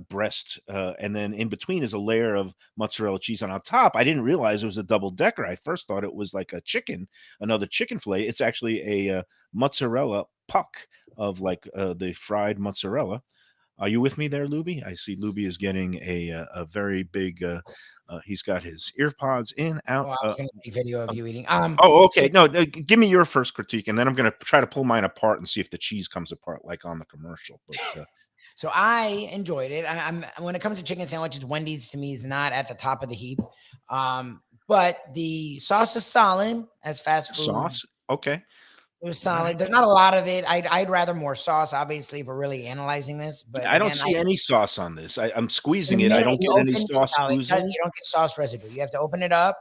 breast, and then in between is a layer of mozzarella cheese. And on top, I didn't realize it was a double decker. I first thought it was like another chicken fillet. It's actually a mozzarella puck of like the fried mozzarella. Are you with me there, Lubie? I see Lubie is getting a very big. He's got his ear pods in, out. well, I was gonna make video of you eating. Oh, So okay. No, no, give me your first critique, and then I'm gonna try to pull mine apart and see if the cheese comes apart like on the commercial. But so I enjoyed it. I'm when it comes to chicken sandwiches, Wendy's to me is not at the top of the heap. But the sauce is solid as fast food. sauce, okay. It was All right. solid. There's not a lot of it. I'd rather more sauce, obviously, if we're really analyzing this. But I don't again, see any sauce on this. I'm in squeezing the it. I middle, don't you get any open sauce no, you oozing. don't get sauce residue. You have to open it up,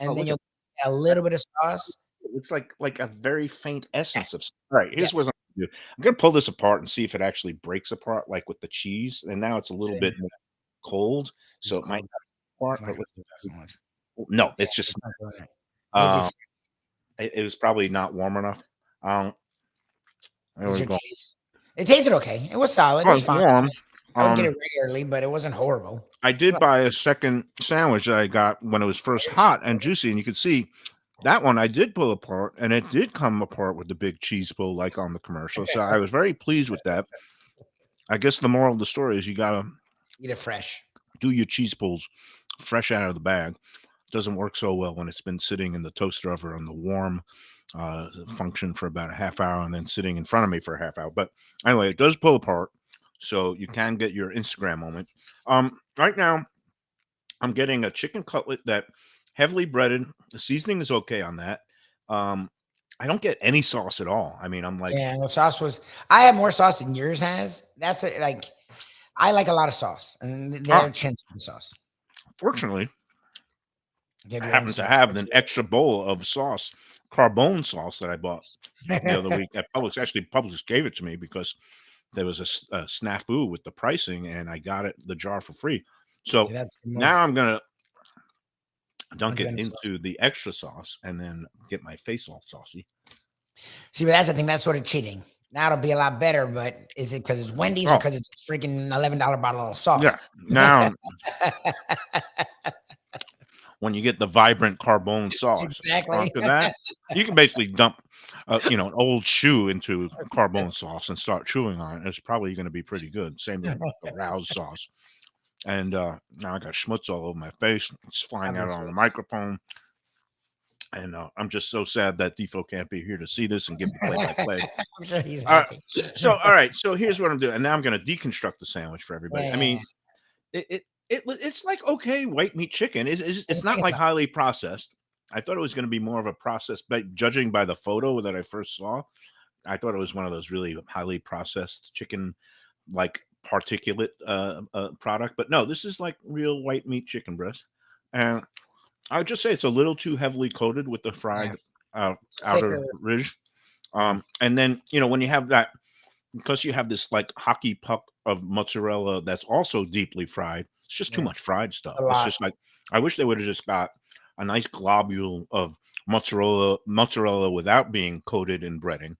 Oh, and then look you'll at get a little bit of sauce. it's like a very faint essence Yes, of. All right, here's yes. what I'm gonna do. I'm gonna pull this apart and see if it actually breaks apart, like with the cheese. And now it's a little I didn't bit do more that. cold, It's so it might cold. not It's apart. not But gonna do that so much. no, Yeah, it's just it's not doing it. It needs to be um, it was probably not warm enough. There What's we your go. taste? It tasted okay. It was solid. It Oh, was it's fine. warm. I wouldn't get Um, it regularly, but it wasn't horrible. I did buy a second sandwich that I got when it was first hot and juicy, and you could see that one I did pull apart, and it did come apart with the big cheese pull like on the commercial. So I was very pleased with that. I guess the moral of the story is you gotta Eat it fresh. do your cheese pulls fresh out of the bag. Doesn't work so well when it's been sitting in the toaster oven on the warm function for about a half hour and then sitting in front of me for a half hour. But anyway, it does pull apart, so you can get your Instagram moment. Right now, I'm getting a chicken cutlet that heavily breaded. The seasoning is okay on that. I don't get any sauce at all. I mean, I'm like, Yeah, the sauce was. I have more sauce than yours has. That's like I like a lot of sauce, and oh, they're chintzy sauce. fortunately, You have I your own happen to sauce. have an extra bowl of sauce, carbone sauce that I bought the other week at Publix. Actually, Publix gave it to me because there was a snafu with the pricing, and I got the jar for free. So See, that's a good move. now I'm gonna dunk Dunk it it in the sauce. into the extra sauce and then get my face all saucy. See, but that's the thing. That's sort of cheating. Now it'll be a lot better, but is it because it's Wendy's or Oh, because it's a freaking $11 bottle of sauce? yeah. Now, when you get the vibrant carbone sauce Exactly. after that, you can basically dump, an old shoe into carbone sauce and start chewing on it. It's probably going to be pretty good. Same with the Rouse sauce. And now I got schmutz all over my face. It's flying out on the microphone. And I'm just so sad that Defo can't be here to see this and give the play-by-play. I'm sure he's Uh, happy. all right. So here's what I'm doing. And now I'm going to deconstruct the sandwich for everybody. I Yeah, mean, it's like okay, white meat chicken. It's the not chicken's like not. highly processed. I thought it was going to be more of a process, but judging by the photo that I first saw, I thought it was one of those really highly processed chicken, like particulate product. But no, this is like real white meat chicken breast, and I would just say it's a little too heavily coated with the Yeah, fried it's outer thicker. ridge. And then when you have that, because you have this like hockey puck of mozzarella that's also deeply fried. It's just too Yeah. much fried stuff. A It's lot. just like I wish they would have just got a nice globule of mozzarella without being coated in breading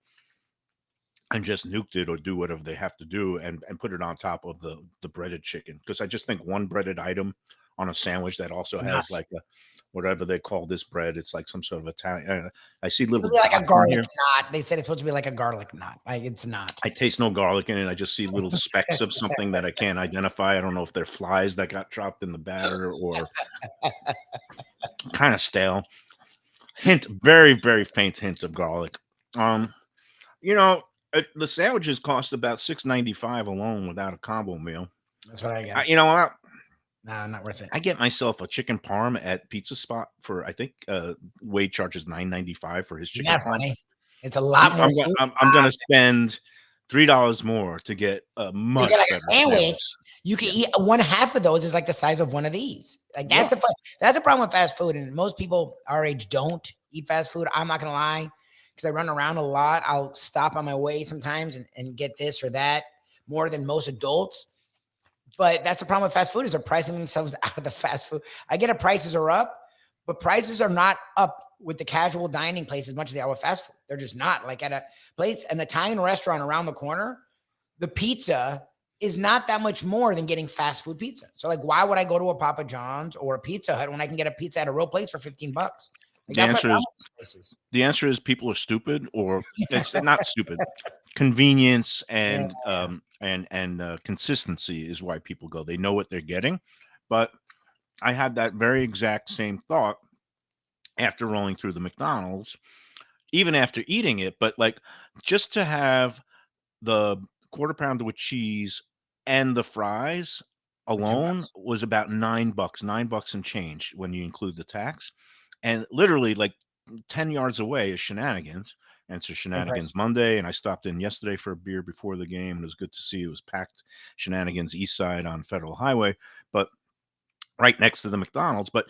and just nuked it or do whatever they have to do and put it on top of the breaded chicken. Because I just think one breaded item on a sandwich that also Enough. has like a whatever they call this bread, it's like some sort of Italian. I see It'll little be like a dots in garlic here. knot. They said it's supposed to be like a garlic knot. Like it's not. I taste no garlic in it. I just see little specks of something that I can't identify. I don't know if they're flies that got dropped in the batter or kind of stale. Hint, very, very faint hint of garlic. Um, you know, the sandwiches cost about $6.95 alone without a combo meal. That's what I got. You know what? Nah, not worth it. I get myself a chicken parm at Pizza Spot for I think Wade charges $9.95 for his Isn't chicken that parm. funny? It's a lot more. food. I'm gonna spend $3 more to get a You much get like a better sandwich. You can eat one half of those is like the size of one of these. Like that's Yeah. that's the problem with fast food. And most people our age don't eat fast food. I'm not gonna lie, because I run around a lot. I'll stop on my way sometimes and get this or that more than most adults. But that's the problem with fast food is they're pricing themselves out of the fast food. I get it, prices are up, but prices are not up with the casual dining place as much as they are with fast food. They're just not. Like at a place, an Italian restaurant around the corner, the pizza is not that much more than getting fast food pizza. So like, why would I go to a Papa John's or a Pizza Hut when I can get a pizza at a real place for $15? Like, The that's my answer problem is with these places. the answer is people are stupid, or it's not stupid. Convenience and consistency is why people go. They know what they're getting. But I had that very exact same thought after rolling through the McDonald's, even after eating it. But like just to have the quarter pounder with cheese and the fries alone $10. was about $9, $9 and change when you include the tax. And literally like 10 yards away is Shenanigans. And it's a Shenanigans Monday. And I stopped in yesterday for a beer before the game. And it was good to see it was packed. Shenanigans East Side on Federal Highway, but right next to the McDonald's. But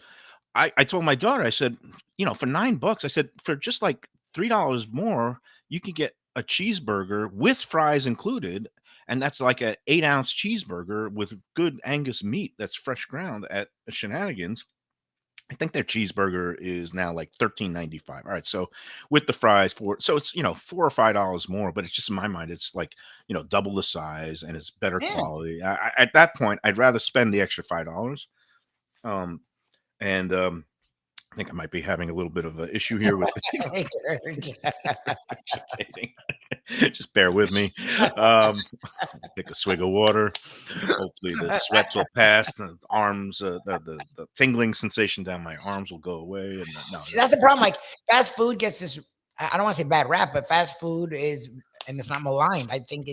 I told my daughter, I said, for $9, I said, for just like $3 more, you can get a cheeseburger with fries included. And that's like an 8-ounce cheeseburger with good Angus meat that's fresh ground at Shenanigans. I think their cheeseburger is now like $13.95. All right, so with the fries so it's $4 or $5 more, but it's just in my mind it's like double the size and it's better quality. At that point, I'd rather spend the extra $5. I think I might be having a little bit of an issue here with just bear with me. Take a swig of water. Hopefully the sweats will pass. The arms, the tingling sensation down my arms will go away. And no, See, that's the problem. Like fast food gets this, I don't want to say bad rap, but fast food is, and it's not maligned. I think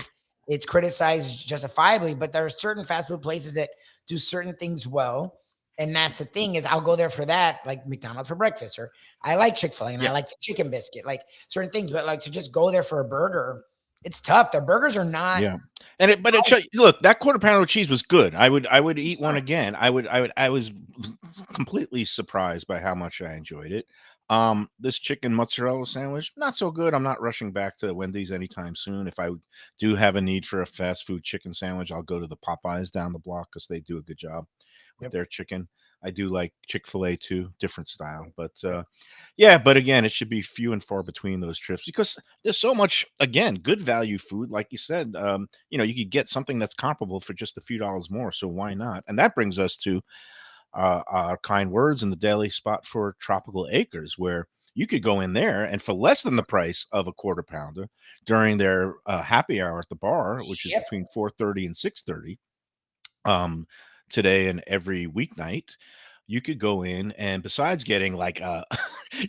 it's criticized justifiably, but there are certain fast food places that do certain things well. And that's the thing is I'll go there for that, like McDonald's for breakfast, or I like Chick-fil-A and I like the chicken biscuit, like certain things, but like to just go there for a burger, it's tough. The burgers are not. Yeah. Look, that quarter pounder with cheese was good. I would eat one again. I was completely surprised by how much I enjoyed it. This chicken mozzarella sandwich, not so good. I'm not rushing back to Wendy's anytime soon. If I do have a need for a fast food chicken sandwich, I'll go to the Popeyes down the block because they do a good job with their chicken. I do like Chick-fil-A too, different style. But but again, it should be few and far between those trips because there's so much, again, good value food. Like you said, you could get something that's comparable for just a few dollars more. So why not? And that brings us to our kind words in the daily spot for Tropical Acres, where you could go in there and for less than the price of a quarter pounder during their happy hour at the bar, which is between 4:30 and 6:30 today and every weeknight, you could go in and besides getting like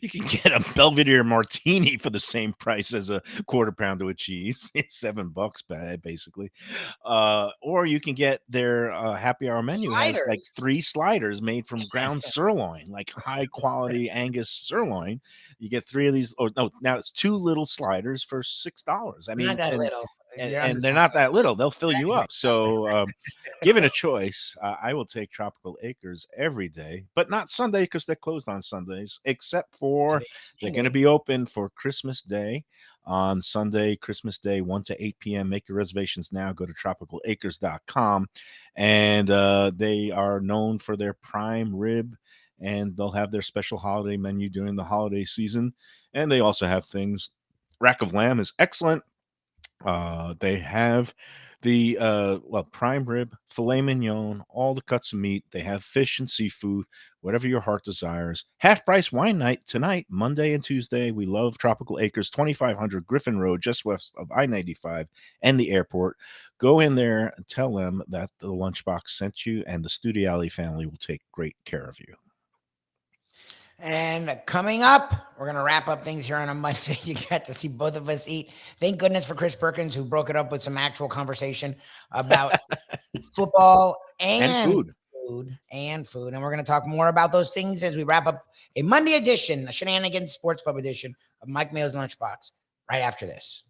you can get a Belvedere martini for the same price as a quarter pounder with cheese. It's $7 basically. Or you can get their happy hour menu has like 3 sliders made from ground sirloin, like high quality Angus sirloin. You get 3 of these, or no, now it's 2 little sliders for $6. I mean, Not that little. and they're not that little. They'll fill you up. So, given a choice, I will take Tropical Acres every day, but not Sunday because they're closed on Sundays, except for they're going to be open for Christmas Day on Sunday, Christmas Day, 1 to 8 p.m. Make your reservations now. Go to tropicalacres.com. And they are known for their prime rib, and they'll have their special holiday menu during the holiday season. And they also have things. Rack of lamb is excellent. They have the prime rib, filet mignon, all the cuts of meat. They have fish and seafood, whatever your heart desires. Half price wine night tonight, Monday and Tuesday. We love Tropical Acres, 2500 Griffin Road, just west of I-95 and the airport. Go in there and tell them that the Lunchbox sent you, and the Studiali family will take great care of you. And coming up, we're going to wrap up things here on a Monday. You got to see both of us eat. Thank goodness for Chris Perkins, who broke it up with some actual conversation about football and food. And we're going to talk more about those things as we wrap up a Monday edition, a Shenanigan Sports Pub edition of Mike Mayo's Lunchbox right after this.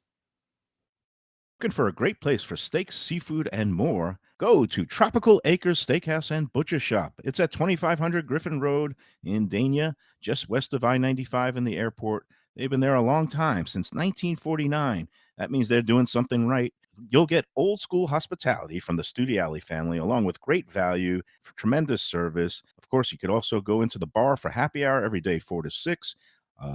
Looking for a great place for steaks, seafood, and more? Go to Tropical Acres Steakhouse and Butcher Shop. It's at 2500 Griffin Road in Dania, just west of I-95 and the airport. They've been there a long time, since 1949. That means they're doing something right. You'll get old school hospitality from the Studiali family, along with great value, for tremendous service. Of course, you could also go into the bar for happy hour every day, 4 to 6.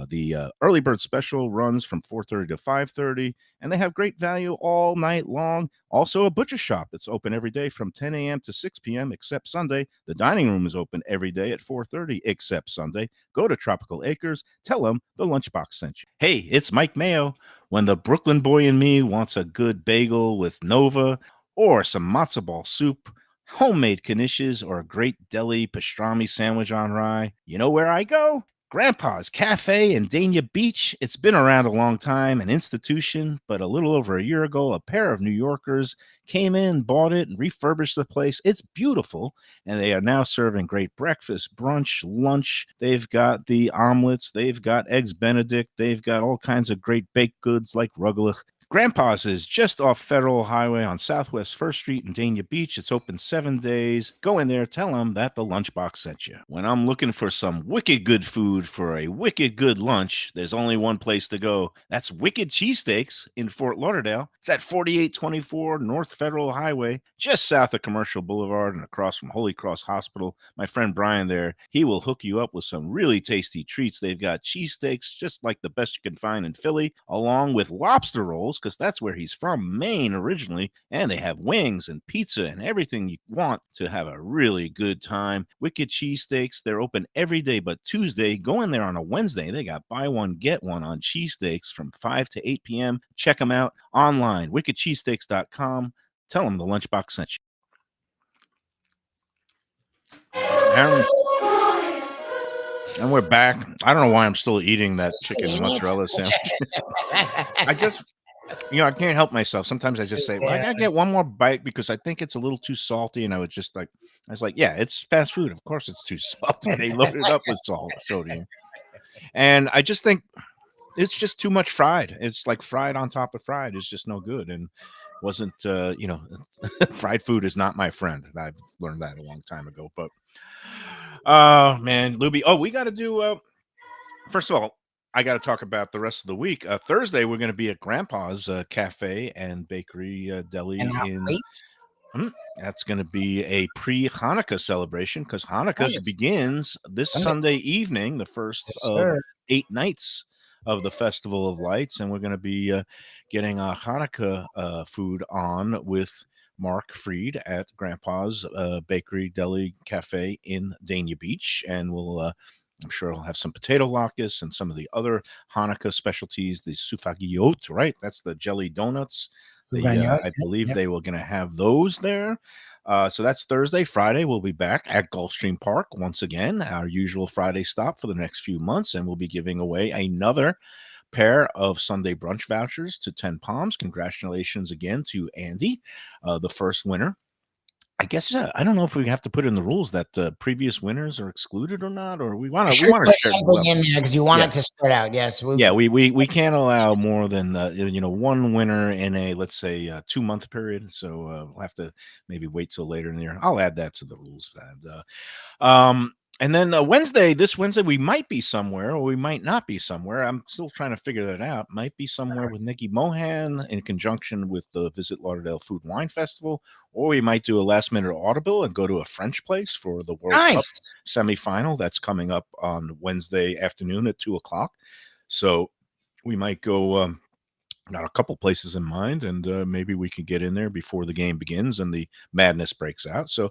The early bird special runs from 4:30 to 5:30, and they have great value all night long. Also, a butcher shop that's open every day from 10 a.m. to 6 p.m. except Sunday. The dining room is open every day at 4:30 except Sunday. Go to Tropical Acres. Tell them the Lunchbox sent you. Hey, it's Mike Mayo. When the Brooklyn boy in me wants a good bagel with Nova or some matzo ball soup, homemade knishes, or a great deli pastrami sandwich on rye, you know where I go? Grandpa's Cafe in Dania Beach. It's been around a long time, an institution, but a little over a year ago, a pair of New Yorkers came in, bought it, and refurbished the place. It's beautiful, and they are now serving great breakfast, brunch, lunch. They've got the omelets. They've got eggs Benedict. They've got all kinds of great baked goods like rugelach. Grandpa's is just off Federal Highway on Southwest 1st Street in Dania Beach. It's open 7 days. Go in there, tell them that the Lunchbox sent you. When I'm looking for some wicked good food for a wicked good lunch, there's only one place to go. That's Wicked Cheesesteaks in Fort Lauderdale. It's at 4824 North Federal Highway, just south of Commercial Boulevard and across from Holy Cross Hospital. My friend Brian there, he will hook you up with some really tasty treats. They've got cheesesteaks, just like the best you can find in Philly, along with lobster rolls, because that's where he's from, Maine originally, and they have wings and pizza and everything you want to have a really good time. Wicked Cheesesteaks, they're open every day but Tuesday. Go in there on a Wednesday. They got buy one, get one on cheesesteaks from 5 to 8 p.m. Check them out online, wickedcheesesteaks.com. Tell them the Lunchbox sent you. And we're back. I don't know why I'm still eating that chicken mozzarella sandwich. I can't help myself. Sometimes I just say, well, I gotta get one more bite because I think it's a little too salty. And I was like, yeah, it's fast food. Of course it's too salty. They loaded it up with sodium. And I just think it's just too much fried. It's like fried on top of fried is just no good. And wasn't, fried food is not my friend. I've learned that a long time ago. But, man, Lubie. Oh, we got to do, first of all, I got to talk about the rest of the week. Thursday, we're going to be at Grandpa's Cafe and Bakery Deli that's going to be a pre-Hanukkah celebration because Hanukkah begins this Sunday evening, the first of 8 nights of the Festival of Lights, and we're going to be getting a Hanukkah food on with Mark Freed at Grandpa's Bakery Deli Cafe in Dania Beach, and we'll I'm sure he'll have some potato latkes and some of the other Hanukkah specialties, the sufagiot, right? That's the jelly donuts. I believe they were going to have those there. So that's Thursday. Friday, we'll be back at Gulfstream Park once again, our usual Friday stop for the next few months, and we'll be giving away another pair of Sunday brunch vouchers to 10 Palms. Congratulations again to Andy, the first winner. I guess I don't know if we have to put in the rules that previous winners are excluded or not, or we want You to should put share. something in there because you want Yeah. it to start out. Yes. Yeah, we can't allow more than one winner in a, let's say, 2-month period. So we'll have to maybe wait till later in the year. I'll add that to the rules. And then this Wednesday, we might be somewhere or we might not be somewhere. I'm still trying to figure that out. Might be somewhere with Nikki Mohan in conjunction with the Visit Lauderdale Food and Wine Festival, or we might do a last minute audible and go to a French place for the World Cup Nice. semifinal that's coming up on Wednesday afternoon at 2:00. So we might go. Got a couple places in mind, and maybe we can get in there before the game begins and the madness breaks out. So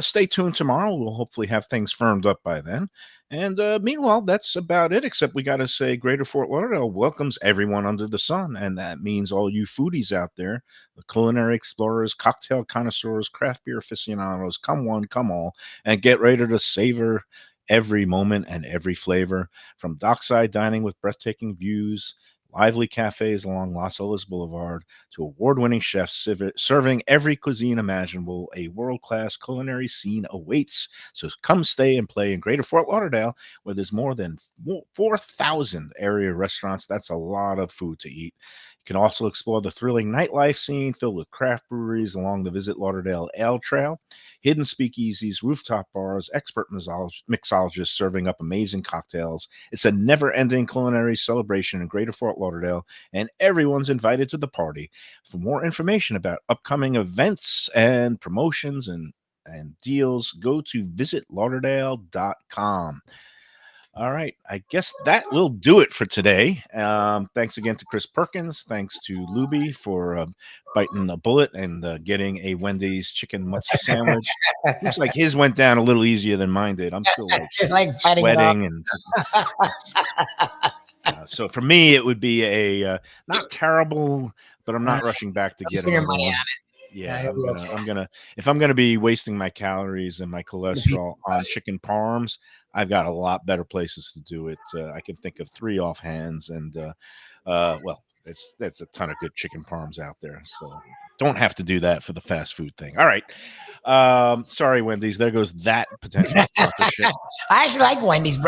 stay tuned tomorrow. We'll hopefully have things firmed up by then. And meanwhile, that's about it, except we got to say Greater Fort Lauderdale welcomes everyone under the sun. And that means all you foodies out there, the culinary explorers, cocktail connoisseurs, craft beer aficionados, come one, come all, and get ready to savor every moment and every flavor, from dockside dining with breathtaking views, lively cafes along Los Olas Boulevard, to award-winning chefs serving every cuisine imaginable. A world-class culinary scene awaits. So come stay and play in Greater Fort Lauderdale, where there's more than 4,000 area restaurants. That's a lot of food to eat. You can also explore the thrilling nightlife scene filled with craft breweries along the Visit Lauderdale Ale Trail, hidden speakeasies, rooftop bars, expert mixologists serving up amazing cocktails. It's a never-ending culinary celebration in Greater Fort Lauderdale, and everyone's invited to the party. For more information about upcoming events and promotions and deals, go to visitlauderdale.com. All right. I guess that will do it for today. Thanks again to Chris Perkins. Thanks to Lubie for biting a bullet and getting a Wendy's chicken mozza sandwich. Looks like his went down a little easier than mine did. I'm still like fighting it off. sweating. And so for me, it would be a not terrible, but I'm not rushing back to get Spend your another money one. on it. Yeah, you'll be okay. I'm gonna if I'm gonna be wasting my calories and my cholesterol on chicken parms, I've got a lot better places to do it. I can think of 3 offhands, and well, that's a ton of good chicken parms out there. So don't have to do that for the fast food thing. All right. Sorry, Wendy's. There goes that potential sponsorship. I actually like Wendy's.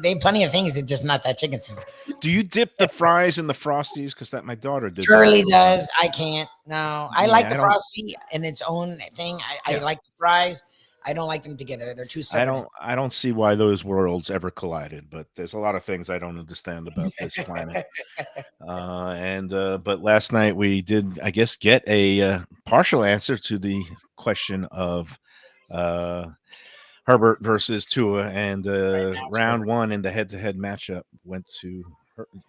They have plenty of things. It's just not that chicken sandwich. Do you dip the fries in the Frosties? Because that my daughter did. Shirley does. I can't. No, I like the I don't- Frosty in its own thing. I like the fries. I don't like them together. They're too separate. I don't see why those worlds ever collided, but there's a lot of things I don't understand about this planet. But last night we did, I guess, get a partial answer to the question of Herbert versus Tua, and round 1 in the head-to-head matchup went to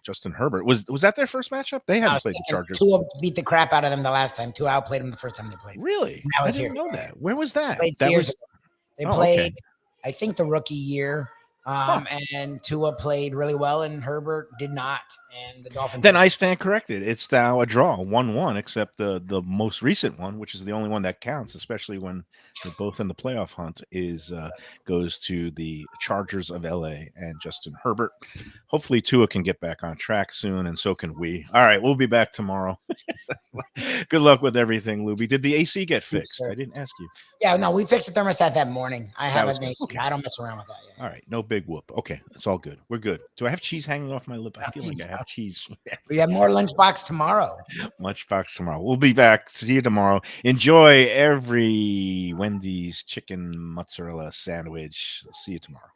Justin Herbert. Was that their first matchup? They hadn't played the Chargers. Tua beat the crap out of them the last time. Tua outplayed them the first time they played. Really? I was didn't here. know that. Where was that? Played That years was ago. They Oh, played, okay. I think, the rookie year. And Tua played really well, and Herbert did not. And the Dolphins. Then I stand corrected. It's now a draw, 1-1, except the most recent one, which is the only one that counts, especially when they're both in the playoff hunt, goes to the Chargers of LA and Justin Herbert. Hopefully Tua can get back on track soon, and so can we. All right, we'll be back tomorrow. Good luck with everything, Lubie. Did the AC get fixed? sir. I didn't ask you. Yeah, no, we fixed the thermostat that morning. I have was an good. AC. Okay. I don't mess around with that yet. All right, no big whoop. Okay, it's all good. We're good. Do I have cheese hanging off my lip? I feel like I have cheese. We have more Lunchbox tomorrow. Lunchbox tomorrow. We'll be back. See you tomorrow. Enjoy every Wendy's chicken mozzarella sandwich. See you tomorrow.